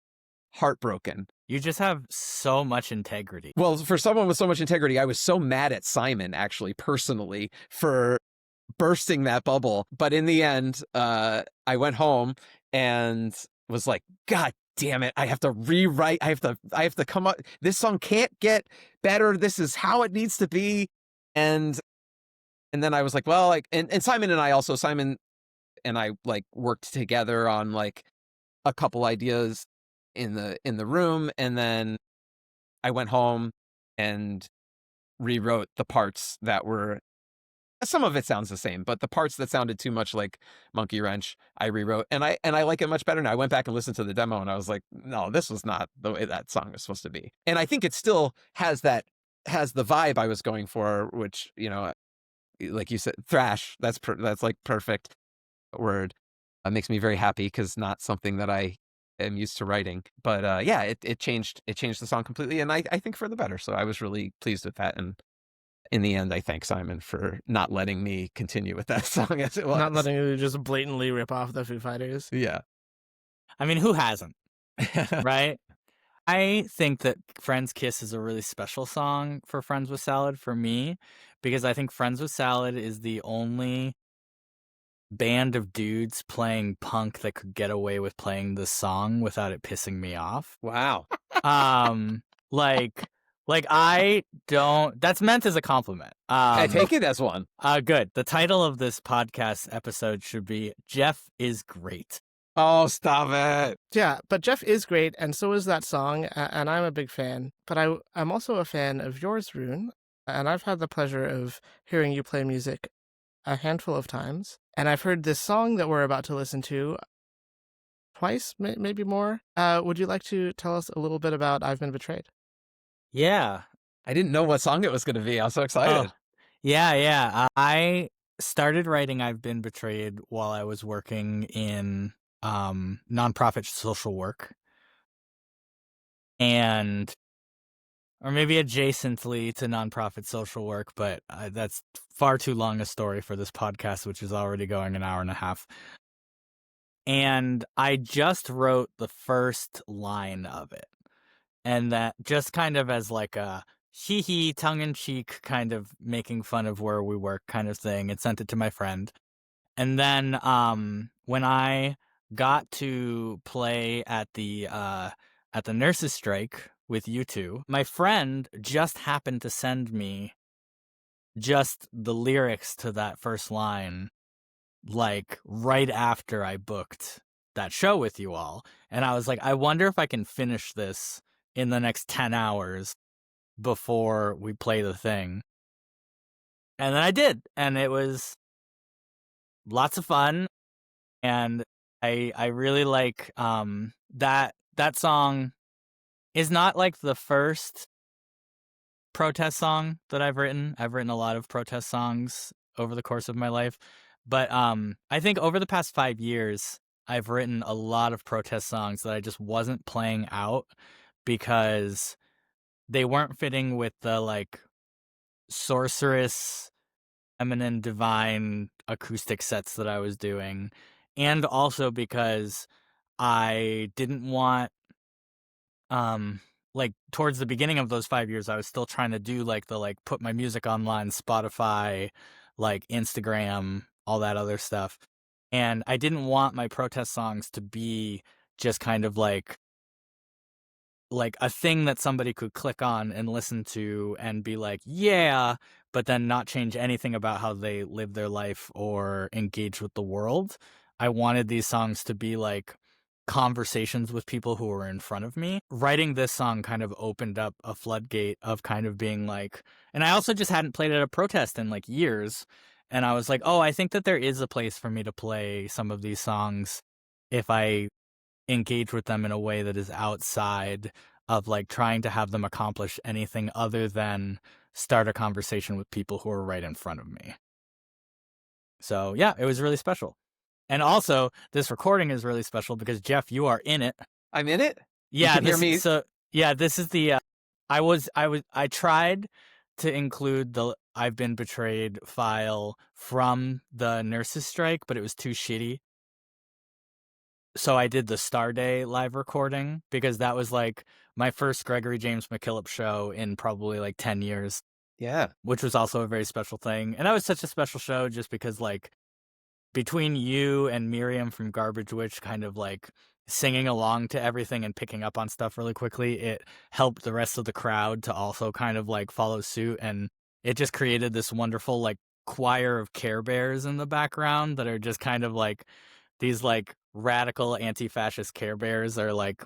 heartbroken. You just have so much integrity. Well, for someone with so much integrity, I was so mad at Simon, actually, personally, for bursting that bubble. But in the end, I went home and was like, God damn it, I have to rewrite. I have to come up. This song can't get better. This is how it needs to be. And then I was like, well, like, and Simon and I like worked together on like a couple ideas in the room. And then I went home and rewrote the parts that were, some of it sounds the same, but the parts that sounded too much like Monkey Wrench, I rewrote, and I like it much better now. I went back and listened to the demo, and I was like, no, this was not the way that song is supposed to be. And I think it still has the vibe I was going for, which, like you said, thrash. That's like perfect word. It makes me very happy, because not something that I am used to writing. But yeah, it changed the song completely, and I think for the better. So I was really pleased with that. And in the end, I thank Simon for not letting me continue with that song as it was. Not letting you just blatantly rip off the Foo Fighters. Yeah. I mean, who hasn't? Right? I think that Friends Kiss is a really special song for Friends with Salad for me, because I think Friends with Salad is the only band of dudes playing punk that could get away with playing this song without it pissing me off. Wow. Like I don't, that's meant as a compliment. I take it as one. Good. The title of this podcast episode should be Jeff is Great. Oh, stop it. Yeah, but Jeff is great, and so is that song, and I'm a big fan. But I'm also a fan of yours, Ruune, and I've had the pleasure of hearing you play music a handful of times. And I've heard this song that we're about to listen to twice, maybe more. Would you like to tell us a little bit about I've Been Betrayed? Yeah. I didn't know what song it was going to be. I was so excited. Oh, yeah. I started writing I've Been Betrayed while I was working in nonprofit social work. Or maybe adjacently to nonprofit social work, but that's far too long a story for this podcast, which is already going an hour and a half. And I just wrote the first line of it. And that just kind of as like a hee-hee, tongue-in-cheek kind of making fun of where we work kind of thing, and sent it to my friend. And then when I got to play at the nurses' strike with you two. My friend just happened to send me just the lyrics to that first line, like right after I booked that show with you all. And I was like, I wonder if I can finish this in the next 10 hours before we play the thing. And then I did. And it was lots of fun. And I really like that song is not like the first protest song that I've written. I've written a lot of protest songs over the course of my life. But I think over the past 5 years, I've written a lot of protest songs that I just wasn't playing out because they weren't fitting with the like sorceress, feminine, divine acoustic sets that I was doing. And also because I didn't want like towards the beginning of those 5 years, I was still trying to do like the like put my music online, Spotify, like Instagram, all that other stuff. And I didn't want my protest songs to be just kind of like a thing that somebody could click on and listen to and be like, yeah, but then not change anything about how they live their life or engage with the world. I wanted these songs to be like conversations with people who were in front of me. Writing this song kind of opened up a floodgate of kind of being like, and I also just hadn't played at a protest in like years. And I was like, oh, I think that there is a place for me to play some of these songs if I engage with them in a way that is outside of like trying to have them accomplish anything other than start a conversation with people who are right in front of me. So yeah, it was really special. And also, this recording is really special because Jeff, you are in it. I'm in it? Yeah, You can hear me? So yeah, this is the I tried to include the I've Been Betrayed file from the nurses strike, but it was too shitty. So I did the Star Day live recording because that was like my first Gregory James McKillop show in probably like 10 years. Yeah. Which was also a very special thing. And that was such a special show just because like between you and Miriam from Garbage Witch kind of like singing along to everything and picking up on stuff really quickly, it helped the rest of the crowd to also kind of like follow suit. And it just created this wonderful like choir of Care Bears in the background that are just kind of like these like radical anti-fascist Care Bears are like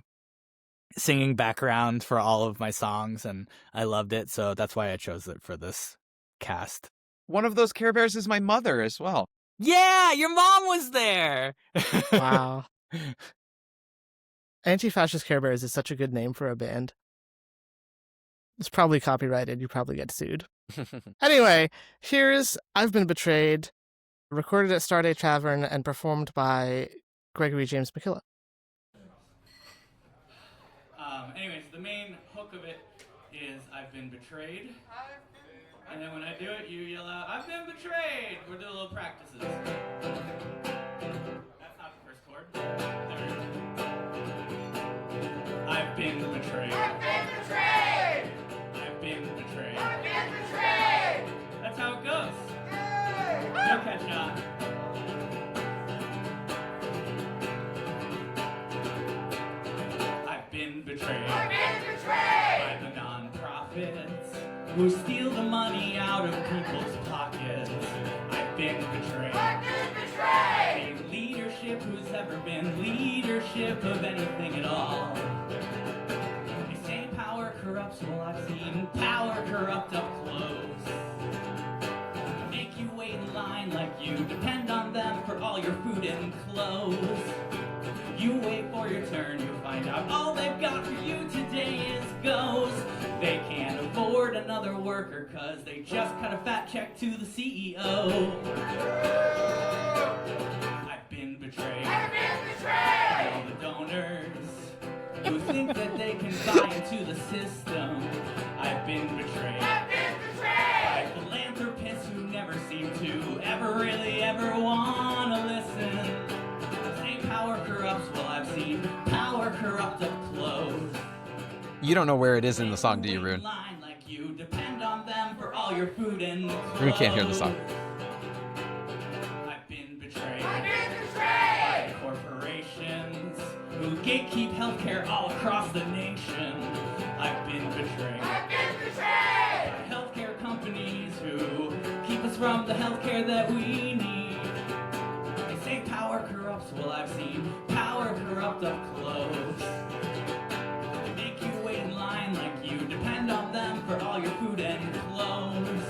singing background for all of my songs. And I loved it. So that's why I chose it for this cast. One of those Care Bears is my mother as well. Yeah, your mom was there. Wow. Anti-Fascist Care Bears is such a good name for a band. It's probably copyrighted. You probably get sued. Anyway, here's I've Been Betrayed, recorded at Starday Tavern and performed by Gregory James McKillop. Anyways, the main hook of it is I've been betrayed. And then when I do it, you yell out, I've been betrayed! We're doing little practices. That's not the first chord. There we go. I've been betrayed. I've been betrayed! I've been betrayed. I've been betrayed! That's how it goes. You'll catch on. I've been betrayed. I've been betrayed! By the non-profits who steal the money out of people's pockets. I've been betrayed. I've been betrayed! A leadership who's ever been leadership of anything at all. They say power corrupts, well I've seen power corrupt up close. Make you wait in line like you depend on them for all your food and clothes. You wait for your turn, you'll find out all they've got for you today is goes. They can't afford another worker cause they just cut a fat check to the CEO. I've been betrayed. I've been betrayed! By all the donors who think that they can buy into the system. I've been betrayed. I've been betrayed! By philanthropists who never seem to ever really ever wanna listen. Same power corrupts, well I've seen power corrupt up close. You don't know where it is in the song, do you, Ruune? Like you depend on them for all your food and Ruune can't hear the song. I've been betrayed. I've been betrayed! By corporations who gatekeep healthcare all across the nation. I've been betrayed. I've been betrayed! By healthcare companies who keep us from the healthcare that we need. They say power corrupts, well I've seen power corrupt up close. They make you wait in line like you depend on them for all your food and clothes.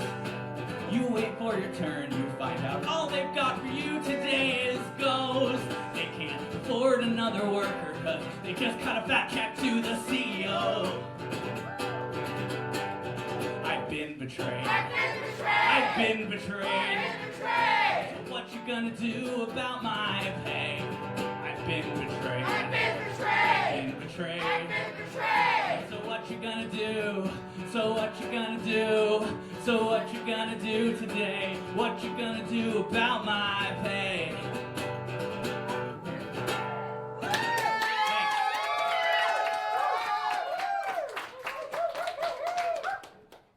You wait for your turn, you find out all they've got for you today is ghost. They can't afford another worker cause they just cut a fat check to the CEO. I've been betrayed. I've been betrayed. So what you gonna do about my pay? I've been betrayed. I've been betrayed. So what you gonna do? So what you gonna do? So what you gonna do today? What you gonna do about my pay?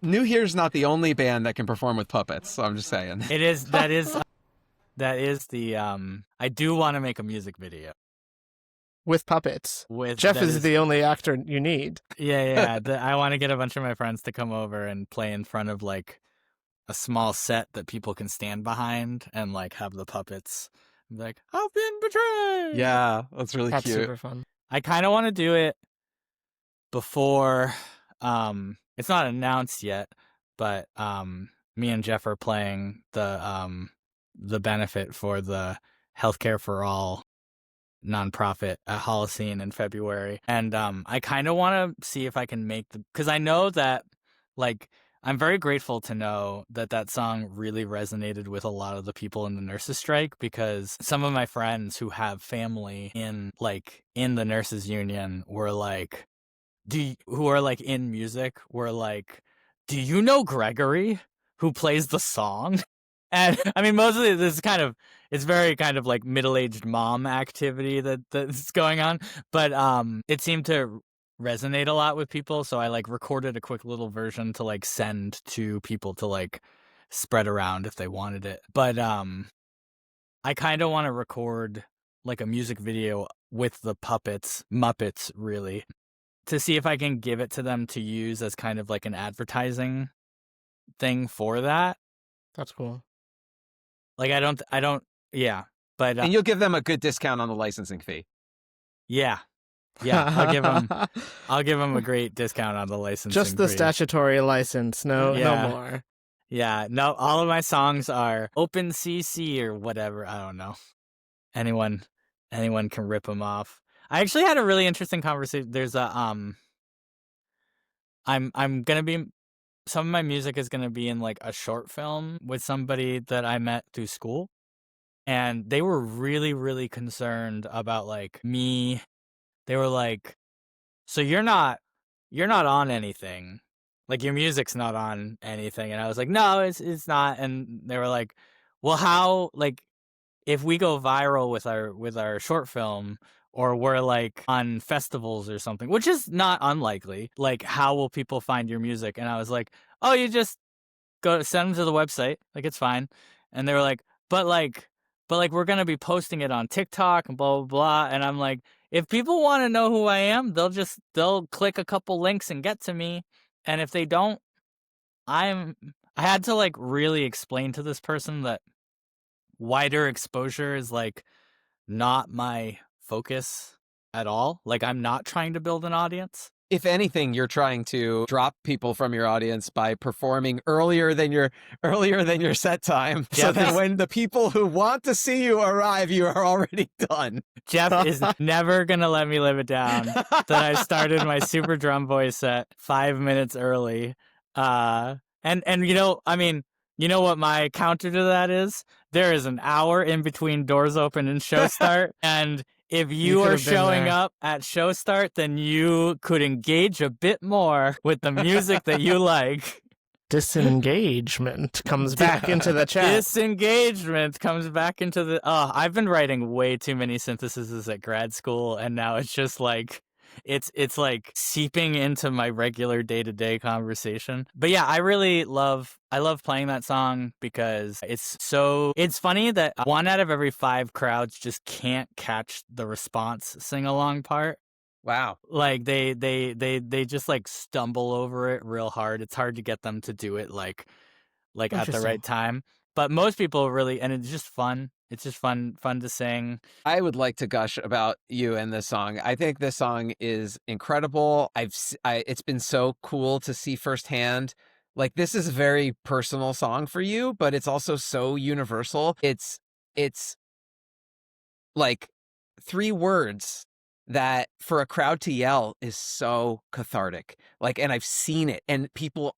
New Here's not the only band that can perform with puppets, so I'm just saying. It is. That is the. I do want to make a music video With puppets. with Jeff that is the only actor you need. Yeah. I want to get a bunch of my friends to come over and play in front of like a small set that people can stand behind and like have the puppets be like, I've been betrayed. Yeah, that's really That's cute. super fun. I kind of want to do it before. It's not announced yet, but me and Jeff are playing the benefit for the Healthcare for All nonprofit at Holocene in February, and I kind of want to see if I can make because I know that like I'm very grateful to know that song really resonated with a lot of the people in the nurses strike, because some of my friends who have family in the nurses union were like, who are like in music were like, do you know Gregory who plays the song? And I mean, mostly this is it's very kind of like middle-aged mom activity that's going on, but it seemed to resonate a lot with people, so I like recorded a quick little version to like send to people to like spread around if they wanted it. But I kind of want to record like a music video with the Muppets really, to see if I can give it to them to use as kind of like an advertising thing for that. That's cool. Like I don't yeah, but And you'll give them a good discount on the licensing fee. yeah, I'll give them a great discount on the licensing Just the fee. Statutory license, no Yeah. more. Yeah, no, all of my songs are OpenCC or whatever. I don't know. Anyone can rip them off. I actually had a really interesting conversation. There's a I'm gonna be, some of my music is gonna be in like a short film with somebody that I met through school, and they were really, really concerned about like me. They were like, so you're not on anything, like your music's not on anything, and I was like, no, it's not. And they were like, well, how, like, if we go viral with our short film, or we're like on festivals or something, which is not unlikely, like how will people find your music? And I was like, oh, you just go send them to the website, like it's fine. And they were like, but we're gonna be posting it on TikTok and blah blah blah. And I'm like, if people want to know who I am, they'll click a couple links and get to me. And if they don't, I had to like really explain to this person that wider exposure is like not my focus at all. Like I'm not trying to build an audience. If anything, you're trying to drop people from your audience by performing earlier than your set time, so that when the people who want to see you arrive, you are already done. Jeff is never gonna let me live it down that I started my Super Drum Voice set 5 minutes early. And you know, I mean, you know what my counter to that is? There is an hour in between doors open and show start, and if you are showing up at show start, then you could engage a bit more with the music that you like. Disengagement comes back into the chat. Disengagement comes back into the... Oh, I've been writing way too many syntheses at grad school, and now it's just like... It's like seeping into my regular day-to-day conversation. But yeah, I love playing that song because it's funny that 1 out of every 5 crowds just can't catch the response sing-along part. Wow. Like they just like stumble over it real hard. It's hard to get them to do it like at the Interesting. right time. But most people really, and it's just fun. It's just fun to sing. I would like to gush about you and this song. I think this song is incredible. It's been so cool to see firsthand. Like, this is a very personal song for you, but it's also so universal. It's like 3 words that for a crowd to yell is so cathartic. Like, and I've seen it, and people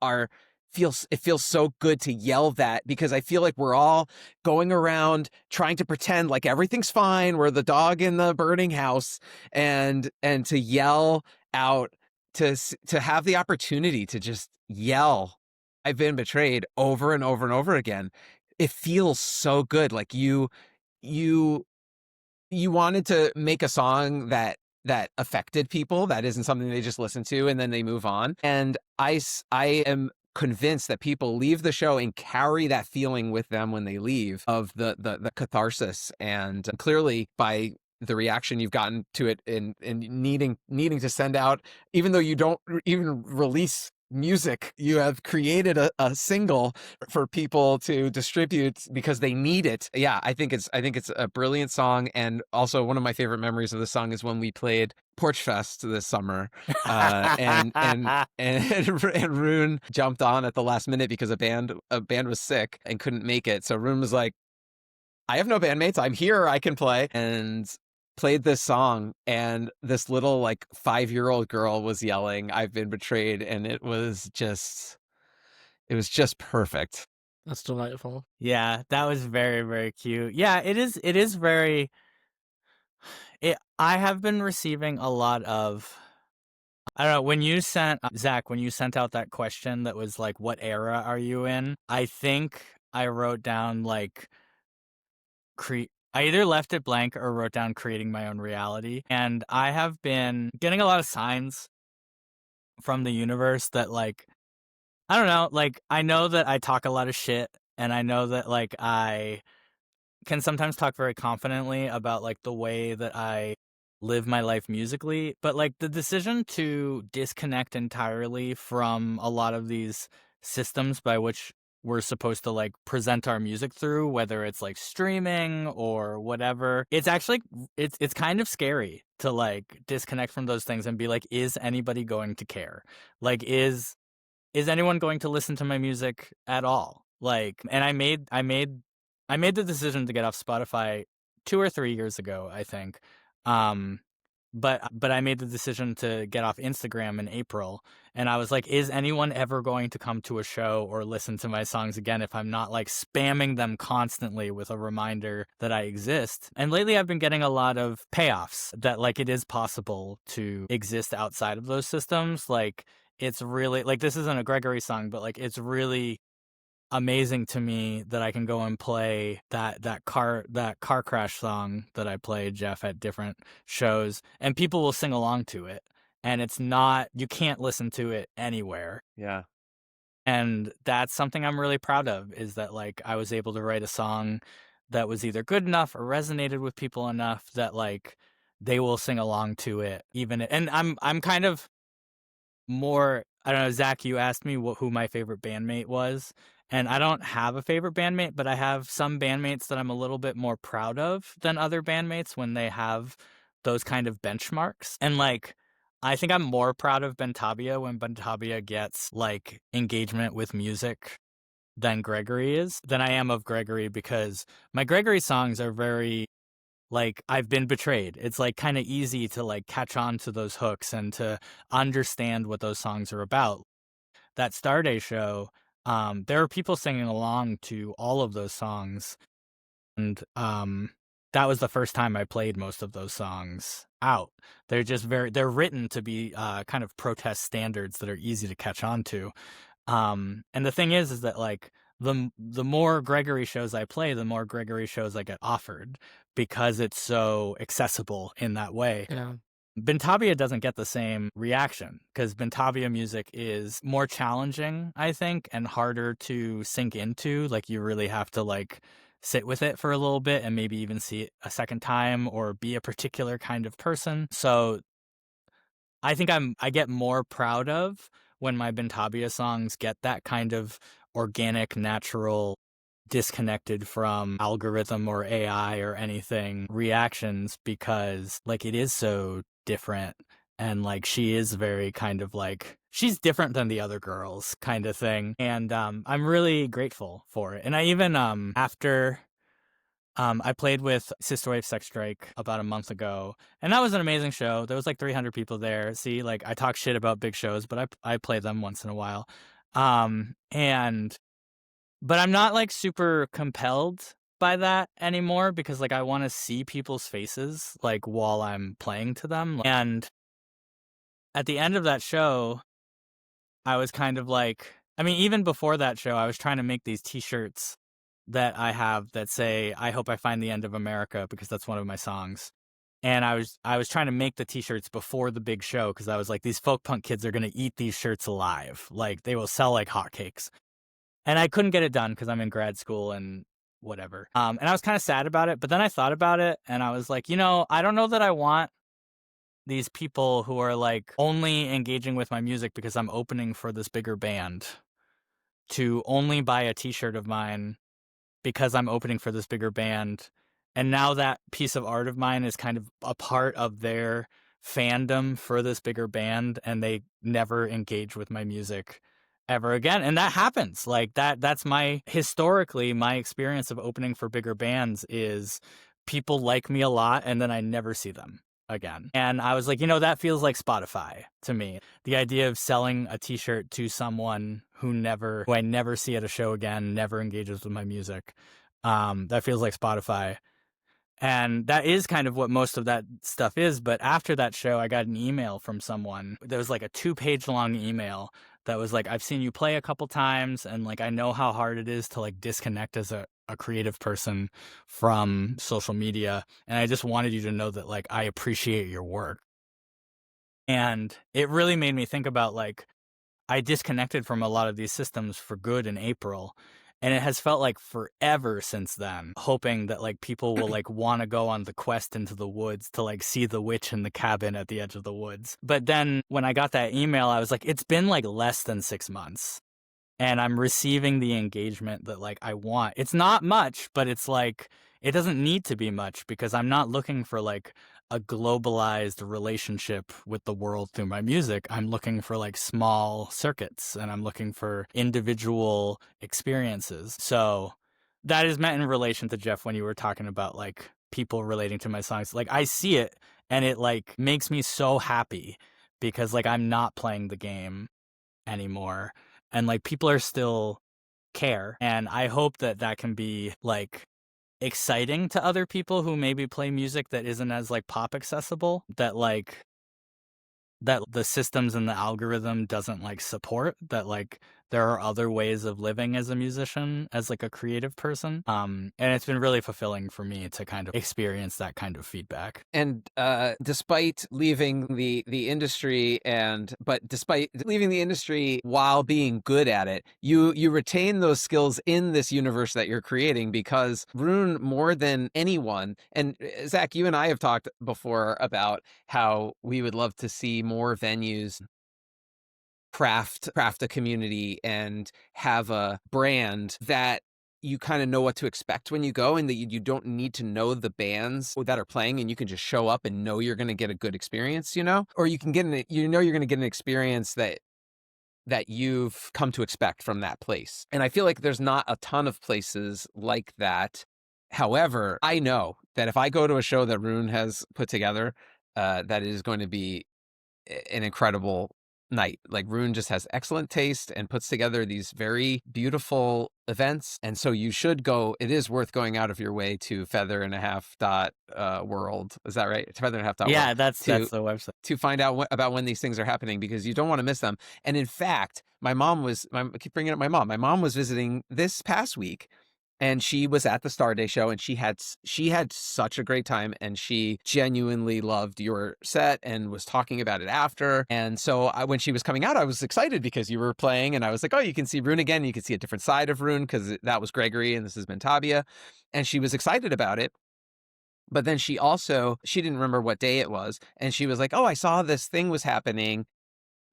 it feels so good to yell that, because I feel like we're all going around trying to pretend like everything's fine. We're the dog in the burning house, and to yell out, to have the opportunity to just yell, "I've been betrayed," over and over and over again. It feels so good. Like you wanted to make a song that affected people, that isn't something they just listen to and then they move on. And I am convinced that people leave the show and carry that feeling with them when they leave, of the catharsis. And clearly, by the reaction you've gotten to it, in needing to send out, even though you don't even release music, you have created a single for people to distribute because they need it. Yeah, I think it's a brilliant song. And also, one of my favorite memories of the song is when we played Porch Fest this summer, and Ruune jumped on at the last minute because a band was sick and couldn't make it. So Ruune was like, "I have no bandmates. I'm here. I can play." And played this song, and this little like 5-year-old girl was yelling, "I've been betrayed," and it was just perfect. That's delightful. Yeah, that was very, very cute. Yeah, it is very I have been receiving a lot of, I don't know, when you sent Zach, when you sent out that question that was like, what era are you in? I think I wrote down like I either left it blank or wrote down creating my own reality. And I have been getting a lot of signs from the universe that, like, I don't know, like, I know that I talk a lot of shit, and I know that, like, I can sometimes talk very confidently about, like, the way that I live my life musically, but, like, the decision to disconnect entirely from a lot of these systems by which we're supposed to, like, present our music through, whether it's, like, streaming or whatever, it's actually it's kind of scary to, like, disconnect from those things and be like, is anybody going to care? Like, is anyone going to listen to my music at all? Like, and I made the decision to get off Spotify 2 or 3 years ago, I think. But I made the decision to get off Instagram in April, and I was like, is anyone ever going to come to a show or listen to my songs again if I'm not like spamming them constantly with a reminder that I exist? And lately I've been getting a lot of payoffs that, like, it is possible to exist outside of those systems. Like, it's really, like, this isn't a Gregory song, but like, it's really amazing to me that I can go and play that car crash song that I played, Jeff, at different shows, and people will sing along to it, and it's not, you can't listen to it anywhere. Yeah. And that's something I'm really proud of, is that, like, I was able to write a song that was either good enough or resonated with people enough that, like, they will sing along to it, even. And I'm kind of more, I don't know, Zach, you asked me who my favorite bandmate was, and I don't have a favorite bandmate, but I have some bandmates that I'm a little bit more proud of than other bandmates when they have those kind of benchmarks. And, like, I think I'm more proud of Bentabia when Bentabia gets, like, engagement with music than Gregory is, than I am of Gregory, because my Gregory songs are very, like, I've been betrayed. It's, like, kind of easy to, like, catch on to those hooks and to understand what those songs are about. That Starday show, there are people singing along to all of those songs, and that was the first time I played most of those songs out. They're just they're written to be kind of protest standards that are easy to catch on to. And the thing is that, like, the more Gregory shows I play, the more Gregory shows I get offered, because it's so accessible in that way. Yeah. Bentabia doesn't get the same reaction, because Bentabia music is more challenging, I think, and harder to sink into. Like, you really have to, like, sit with it for a little bit and maybe even see it a second time or be a particular kind of person. So I think I get more proud of when my Bentabia songs get that kind of organic, natural, disconnected from algorithm or AI or anything reactions, because like it is so different, and like she is very kind of like she's different than the other girls kind of thing, and I'm really grateful for it. And I even after I played with Sister Wave Sex Strike about a month ago, and that was an amazing show. There was like 300 people there. See, like I talk shit about big shows, but I play them once in a while. And but I'm not like super compelled by that anymore, because like I want to see people's faces like while I'm playing to them. And at the end of that show, I was kind of like, I mean, even before that show, I was trying to make these t-shirts that I have that say, I hope I find the end of America, because that's one of my songs. And I was trying to make the t-shirts before the big show, because I was like, these folk punk kids are going to eat these shirts alive. Like they will sell like hotcakes. And I couldn't get it done because I'm in grad school and whatever. And I was kind of sad about it, but then I thought about it and I was like, I don't know that I want these people who are like only engaging with my music because I'm opening for this bigger band to only buy a t-shirt of mine because I'm opening for this bigger band. And now that piece of art of mine is kind of a part of their fandom for this bigger band, and they never engage with my music ever again. And that happens. Like that's historically my experience of opening for bigger bands is people like me a lot and then I never see them again. And I was like, that feels like Spotify to me. The idea of selling a t-shirt to someone who I never see at a show again, never engages with my music. That feels like Spotify. And that is kind of what most of that stuff is. But after that show, I got an email from someone. There was like a 2-page long email that was like, I've seen you play a couple times, and like I know how hard it is to like disconnect as a creative person from social media. And I just wanted you to know that like I appreciate your work. And it really made me think about like I disconnected from a lot of these systems for good in April. And it has felt like forever since then, hoping that like people will like want to go on the quest into the woods to like see the witch in the cabin at the edge of the woods. But then when I got that email, I was like, it's been like less than 6 months and I'm receiving the engagement that like I want. It's not much, but it's like, it doesn't need to be much, because I'm not looking for like a globalized relationship with the world through my music. I'm looking for like small circuits, and I'm looking for individual experiences. So that is meant in relation to Jeff when you were talking about like people relating to my songs. Like I see it and it like makes me so happy, because like I'm not playing the game anymore and like people are still care. And I hope that that can be like exciting to other people who maybe play music that isn't as like pop accessible, that like that the systems and the algorithm doesn't like support, that like there are other ways of living as a musician, as like a creative person. And it's been really fulfilling for me to kind of experience that kind of feedback. And despite leaving the industry, despite leaving the industry while being good at it, you retain those skills in this universe that you're creating, because Ruune, more than anyone, and Zach, you and I have talked before about how we would love to see more venues craft a community and have a brand that you kind of know what to expect when you go, and that you don't need to know the bands that are playing, and you can just show up and know you're going to get a good experience, or you can get you're going to get an experience that you've come to expect from that place. And I feel like there's not a ton of places like that. However, I know that if I go to a show that Ruune has put together, that is going to be an incredible night. Like Ruune just has excellent taste and puts together these very beautiful events. And so you should go. It is worth going out of your way to feather.5.world. Is that right? Feather.5.world. Yeah, that's the website. To find out about when these things are happening, because you don't want to miss them. And in fact, I keep bringing up my mom. My mom was visiting this past week, and she was at the Star Day show, and she had such a great time, and she genuinely loved your set and was talking about it after. And so when she was coming out, I was excited because you were playing, and I was like, oh, you can see Ruune again. You can see a different side of Ruune, because that was Gregory and this is Bentabia. And she was excited about it. But then she didn't remember what day it was. And she was like, oh, I saw this thing was happening.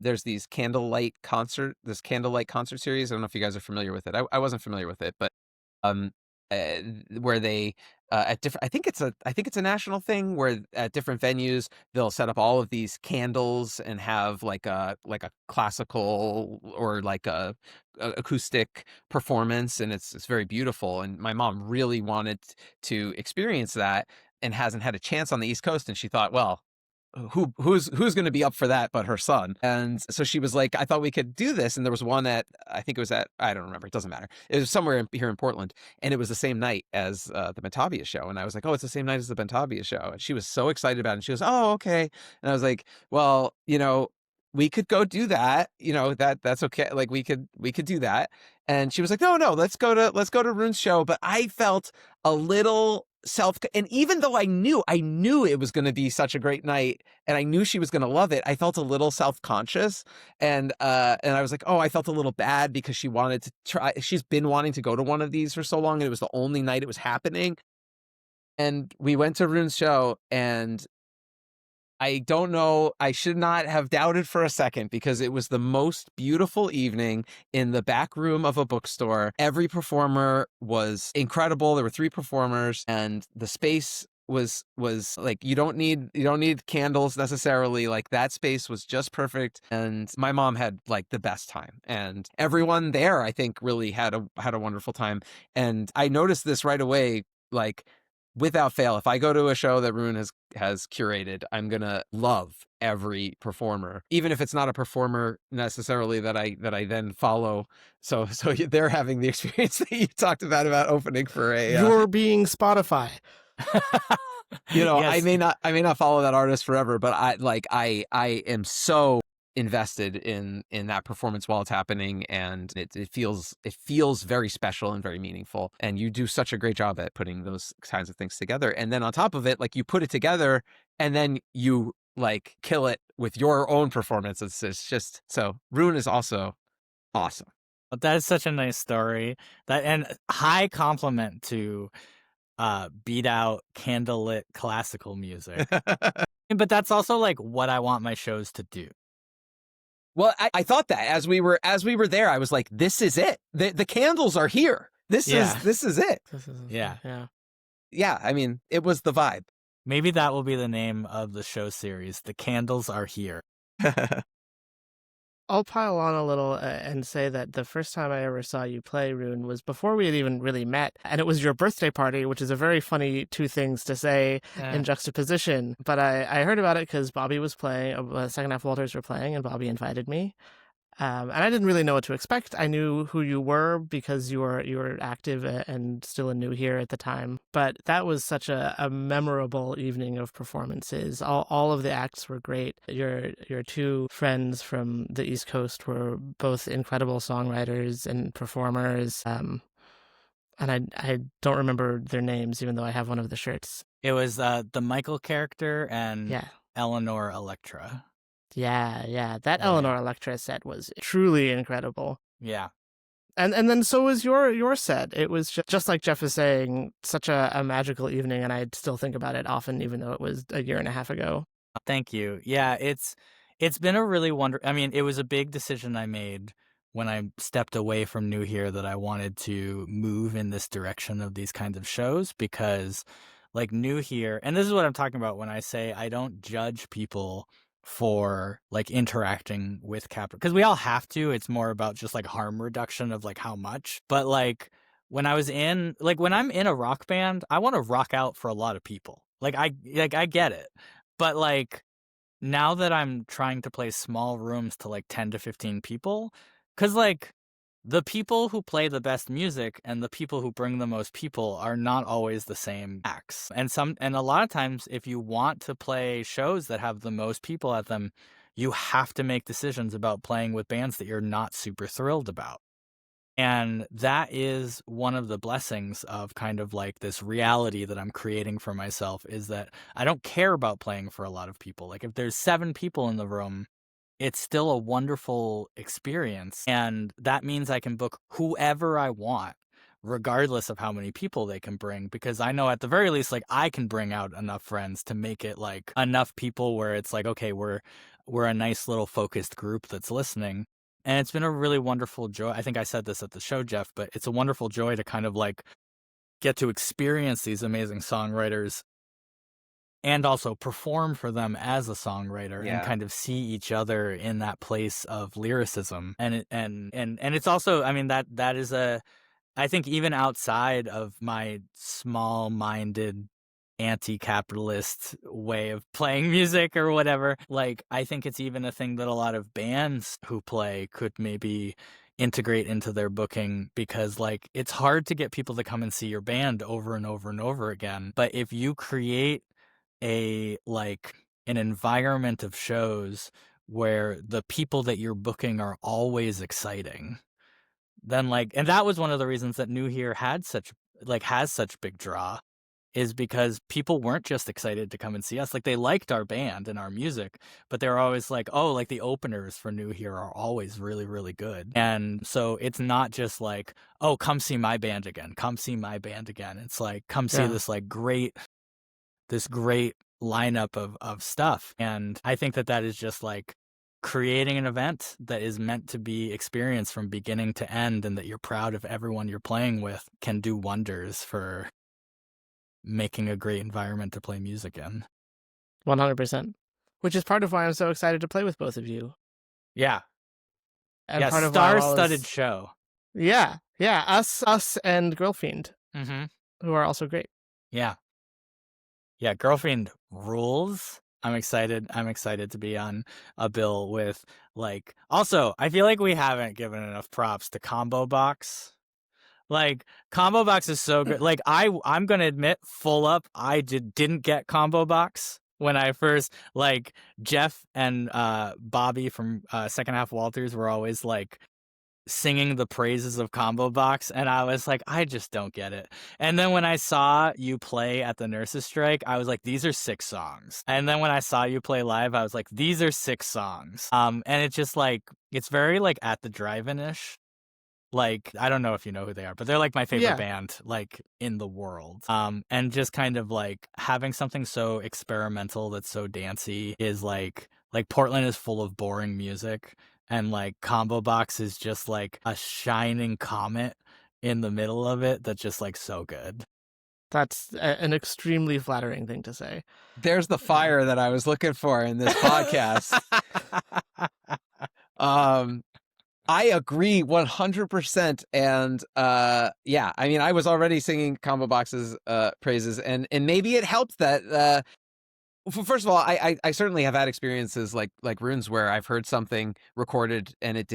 There's this candlelight concert series. I don't know if you guys are familiar with it. I wasn't familiar with it, but um, uh, where they at different. I think it's a national thing where at different venues they'll set up all of these candles and have like a classical or like a acoustic performance, and it's very beautiful. And my mom really wanted to experience that and hasn't had a chance on the East Coast, and she thought, well, who's going to be up for that but her son? And so she was like, I thought we could do this. And there was one I think it was I don't remember, it doesn't matter, it was somewhere here in Portland, and it was the same night as the Bentabia show. And I was like, oh, it's the same night as the Bentabia show. And she was so excited about it, and she goes, oh, okay. And I was like, well, we could go do that, that's okay, like we could do that. And she was like, no, let's go to Ruune's show. But I felt a little and even though I knew it was going to be such a great night, and I knew she was going to love it, I felt a little self-conscious, and I was like, oh, I felt a little bad because she wanted to try. She's been wanting to go to one of these for so long, and it was the only night it was happening. And we went to Ruune's show, and I don't know, I should not have doubted for a second, because it was the most beautiful evening in the back room of a bookstore. Every performer was incredible. There were 3 performers, and the space was like, you don't need candles necessarily. Like, that space was just perfect, and my mom had like the best time, and everyone there, I think, really had a wonderful time. And I noticed this right away, like, without fail, if I go to a show that Ruune has curated, I'm gonna love every performer, even if it's not a performer necessarily that I then follow. So they're having the experience that you talked about opening for a. You're being Spotify. Yes. I may not follow that artist forever, but I am so invested in that performance while it's happening, and it feels very special and very meaningful. And you do such a great job at putting those kinds of things together. And then on top of it, like, you put it together and then you like kill it with your own performance. It's just, so Ruune is also awesome. That is such a nice story. And high compliment to beat out candlelit classical music. But that's also like what I want my shows to do. Well, I thought that as we were there, I was like, this is it. The candles are here. This is it. Yeah. I mean, it was the vibe. Maybe that will be the name of the show series. The candles are here. I'll pile on a little and say that the first time I ever saw you play, Ruune, was before we had even really met. And it was your birthday party, which is a very funny 2 things to say in juxtaposition. But I heard about it because Bobby was playing, Second Half Walters were playing, and Bobby invited me. And I didn't really know what to expect. I knew who you were because you were active and still new here at the time. But that was such a memorable evening of performances. All of the acts were great. Your 2 friends from the East Coast were both incredible songwriters and performers. And I don't remember their names, even though I have one of the shirts. It was the Michael character and Eleanor Electra. Yeah. That Eleanor Electra set was truly incredible. Yeah. And then so was your set. It was just like Jeff is saying, such a magical evening, and I still think about it often, even though it was a year and a half ago. Thank you. Yeah, it's been a really I mean, it was a big decision I made when I stepped away from New Here, that I wanted to move in this direction of these kinds of shows, because like New Here, and this is what I'm talking about when I say I don't judge people for like interacting with Capra, because we all have to. It's more about just like harm reduction of like how much. But like when I'm in a rock band, I want to rock out for a lot of people. I get it. But like now that I'm trying to play small rooms to like 10 to 15 people, because like the people who play the best music and the people who bring the most people are not always the same acts. And a lot of times, if you want to play shows that have the most people at them, you have to make decisions about playing with bands that you're not super thrilled about. And that is one of the blessings of kind of like this reality that I'm creating for myself, is that I don't care about playing for a lot of people. Like if there's 7 people in the room, it's still a wonderful experience. And that means I can book whoever I want, regardless of how many people they can bring, because I know at the very least, like, I can bring out enough friends to make it like enough people where it's like, okay, we're a nice little focused group that's listening. And it's been a really wonderful joy. I think I said this at the show, Jeff, but it's a wonderful joy to kind of like get to experience these amazing songwriters and also perform for them as a songwriter and Yeah. kind of see each other in that place of lyricism. And it's also, I mean, that is I think even outside of my small-minded anti-capitalist way of playing music or whatever, like, I think it's even a thing that a lot of bands who play could maybe integrate into their booking, because like it's hard to get people to come and see your band over and over and over again. But if you create an environment of shows where the people that you're booking are always exciting, then like, and that was one of the reasons that New Here has such big draw, is because people weren't just excited to come and see us. Like, they liked our band and our music, but they were always like, oh, like the openers for New Here are always really, really good. And so it's not just like, oh, come see my band again. Come see my band again. It's like, come see this great lineup of stuff. And I think that is just like creating an event that is meant to be experienced from beginning to end, and that you're proud of everyone you're playing with, can do wonders for making a great environment to play music in. 100%. Which is part of why I'm so excited to play with both of you. Yeah. And yeah, part of why star-studded show. Yeah. Us and Girlfiend, Mm-hmm. who are also great. Yeah. Yeah, Girlfiend rules. I'm excited to be on a bill with, like, also, I feel like we haven't given enough props to Combo Box. Like, Combo Box is so good. Like, I'm gonna admit, full up, I didn't get Combo Box when I first, like, Jeff and Bobby from Second Half Walters were always like singing the praises of Combo Box, and I was like, I just don't get it. And then when I saw you play at the Nurses Strike, I was like, these are 6 songs. And then when I saw you play live, I was like, these are 6 songs. And it's just like, it's very like At the Drive-In-ish. Like, I don't know if you know who they are, but they're like my favorite band, like, in the world. And just kind of like having something so experimental that's so dancey is like Portland is full of boring music, and like Combo Box is just like a shining comet in the middle of it that's just like so good. That's an extremely flattering thing to say. There's the fire that I was looking for in this podcast. I agree 100%. And yeah, I mean, I was already singing Combo Box's praises, and maybe it helped that first of all, I certainly have had experiences like Ruune's, where I've heard something recorded and it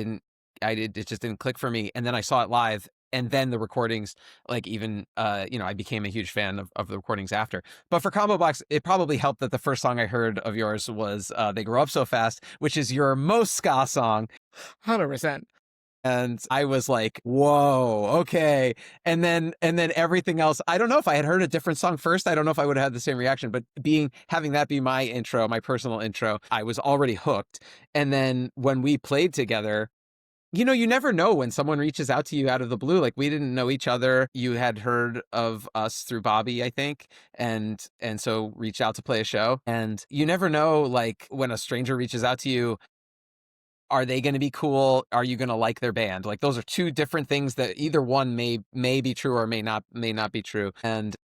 just didn't click for me, and then I saw it live, and then the recordings, like, even I became a huge fan of the recordings after. But for Combo Box, it probably helped that the first song I heard of yours was They Grow Up So Fast, which is your most ska song. 100%. And I was like, whoa, okay. And then everything else, I don't know if I had heard a different song first, I don't know if I would have had the same reaction, but having that be my intro, my personal intro, I was already hooked. And then when we played together, you never know when someone reaches out to you out of the blue. Like, we didn't know each other. You had heard of us through Bobby, I think, and so reached out to play a show. And you never know, like, when a stranger reaches out to you, are they going to be cool? Are you going to like their band? Like, those are 2 different things that either one may be true or may not be true. And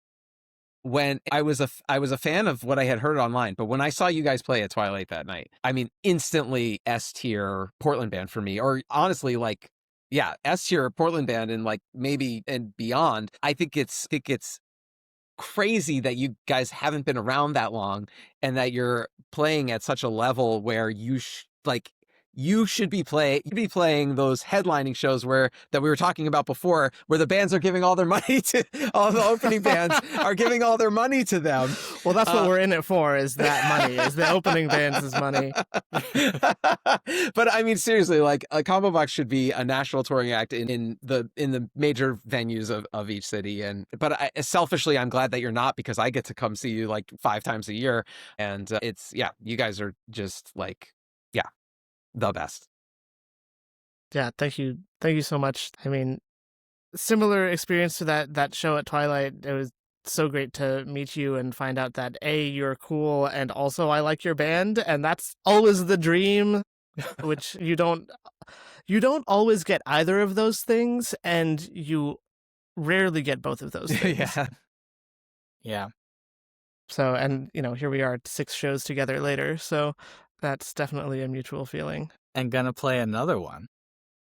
when I was a fan of what I had heard online, but when I saw you guys play at Twilight that night, I mean, instantly S tier Portland band for me, or honestly, like, yeah, S tier Portland band, and like maybe and beyond. I think it's crazy that you guys haven't been around that long, and that you're playing at such a level where you should be playing those headlining shows that we were talking about before, where the bands are giving all their money to all the opening bands are giving all their money to them. Well, that's what we're in it for, is that money, is the opening bands' money. But I mean, seriously, like, a Combo Box should be a national touring act in the major venues of each city. But selfishly, I'm glad that you're not, because I get to come see you like 5 times a year, and you guys are just like, the best. Yeah, thank you so much. I mean, similar experience to that show at Twilight. It was so great to meet you and find out that A, you're cool, and also I like your band, and that's always the dream, which you don't always get either of those things, and you rarely get both of those things. Yeah. Yeah. So, and here we are 6 shows together later, so that's definitely a mutual feeling. And gonna play another one.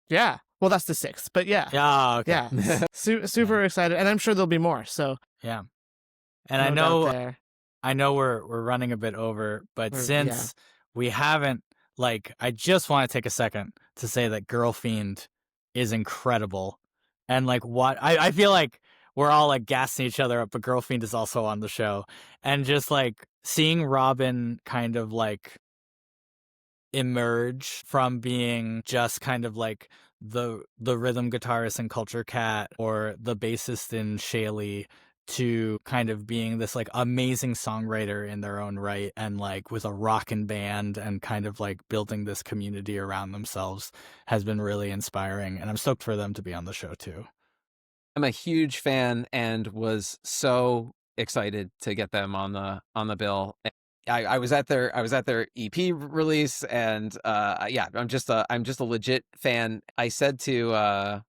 Yeah. Well, that's the 6th, but yeah. Yeah, okay. Yeah. Super excited, and I'm sure there'll be more, so. Yeah. And No doubt there. I know we're running a bit over, but since we haven't, I just want to take a second to say that Girlfiend is incredible. And what I feel like we're all gassing each other up, but Girlfiend is also on the show. And just seeing Robin kind of emerge from being just kind of the rhythm guitarist in Culture Cat or the bassist in Shaylee to kind of being this amazing songwriter in their own right, and with a rockin' band, and kind of building this community around themselves has been really inspiring, and I'm stoked for them to be on the show too. I'm a huge fan and was so excited to get them on the bill. I was at their EP release, and I'm just a legit fan. I said to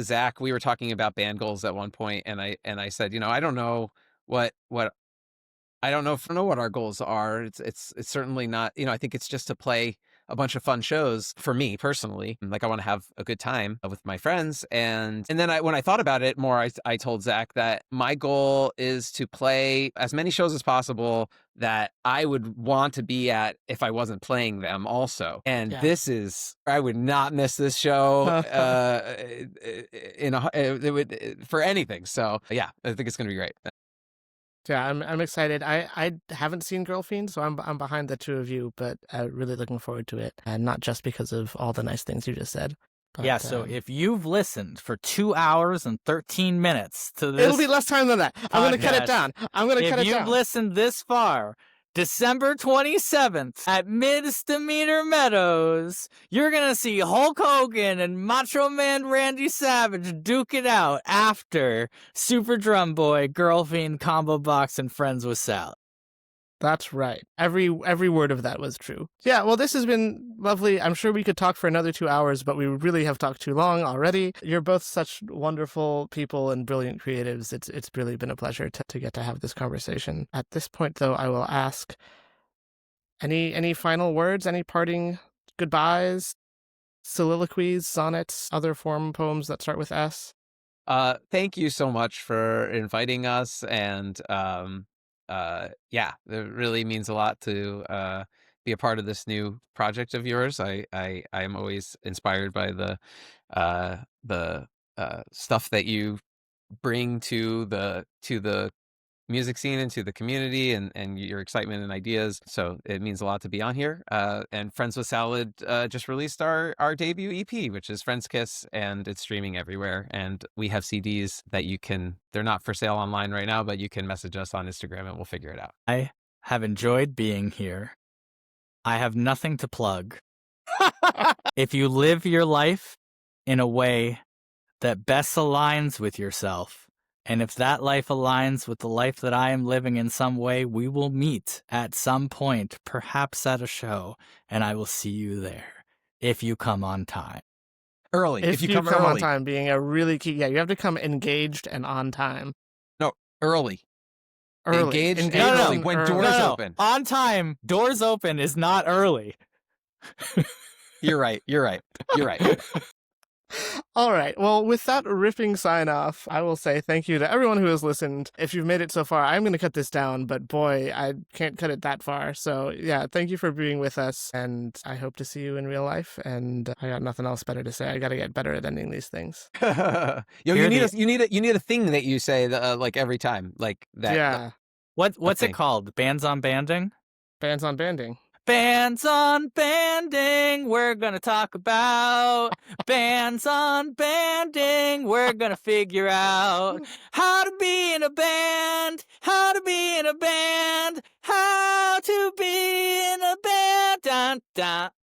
Zach, we were talking about band goals at one point, and I said, I don't know what I don't know what our goals are. It's certainly not, I think it's just to play a bunch of fun shows for me personally. I want to have a good time with my friends. And then when I thought about it more, I told Zach that my goal is to play as many shows as possible that I would want to be at if I wasn't playing them also. And I would not miss this show for anything. So yeah, I think it's going to be great. Yeah, I'm excited. I haven't seen Girlfiend, so I'm behind the two of you, but really looking forward to it, and not just because of all the nice things you just said. But, yeah, so if you've listened for 2 hours and 13 minutes to this, it'll be less time than that. I'm going to cut it down. If you've listened this far, December 27th at Misdemeanor Meadows, you're going to see Hulk Hogan and Macho Man Randy Savage duke it out after Super Drum Boy, Girlfiend, Combo Box, and Friends with Salad. That's right. Every word of that was true. Yeah, well, this has been lovely. I'm sure we could talk for another 2 hours, but we really have talked too long already. You're both such wonderful people and brilliant creatives. It's really been a pleasure to get to have this conversation. At this point, though, I will ask, any final words, any parting goodbyes, soliloquies, sonnets, other form poems that start with S? Thank you so much for inviting us, and it really means a lot to be a part of this new project of yours. I am always inspired by the stuff that you bring to the music scene and to the community, and your excitement and ideas. So it means a lot to be on here. And Friends with Salad just released our debut EP, which is Friends Kiss, and it's streaming everywhere. And we have CDs that they're not for sale online right now, but you can message us on Instagram and we'll figure it out. I have enjoyed being here. I have nothing to plug. If you live your life in a way that best aligns with yourself, and if that life aligns with the life that I am living in some way, we will meet at some point, perhaps at a show, and I will see you there if you come on time. Early. If you come on time, being a really key. Yeah, you have to come engaged and on time. No, early. Engaged and early when doors open. On time, doors open is not early. You're right. All right. Well, with that ripping sign off, I will say thank you to everyone who has listened. If you've made it so far, I'm going to cut this down, but boy, I can't cut it that far. So yeah, thank you for being with us, and I hope to see you in real life. And I got nothing else better to say. I got to get better at ending these things. You need a thing that you say every time, like that. Yeah. What's it called? Bands on Banding? Bands on Banding. Bands on Banding, we're gonna talk about bands on banding. We're gonna figure out how to be in a band, how to be in a band, how to be in a band. Dun, dun.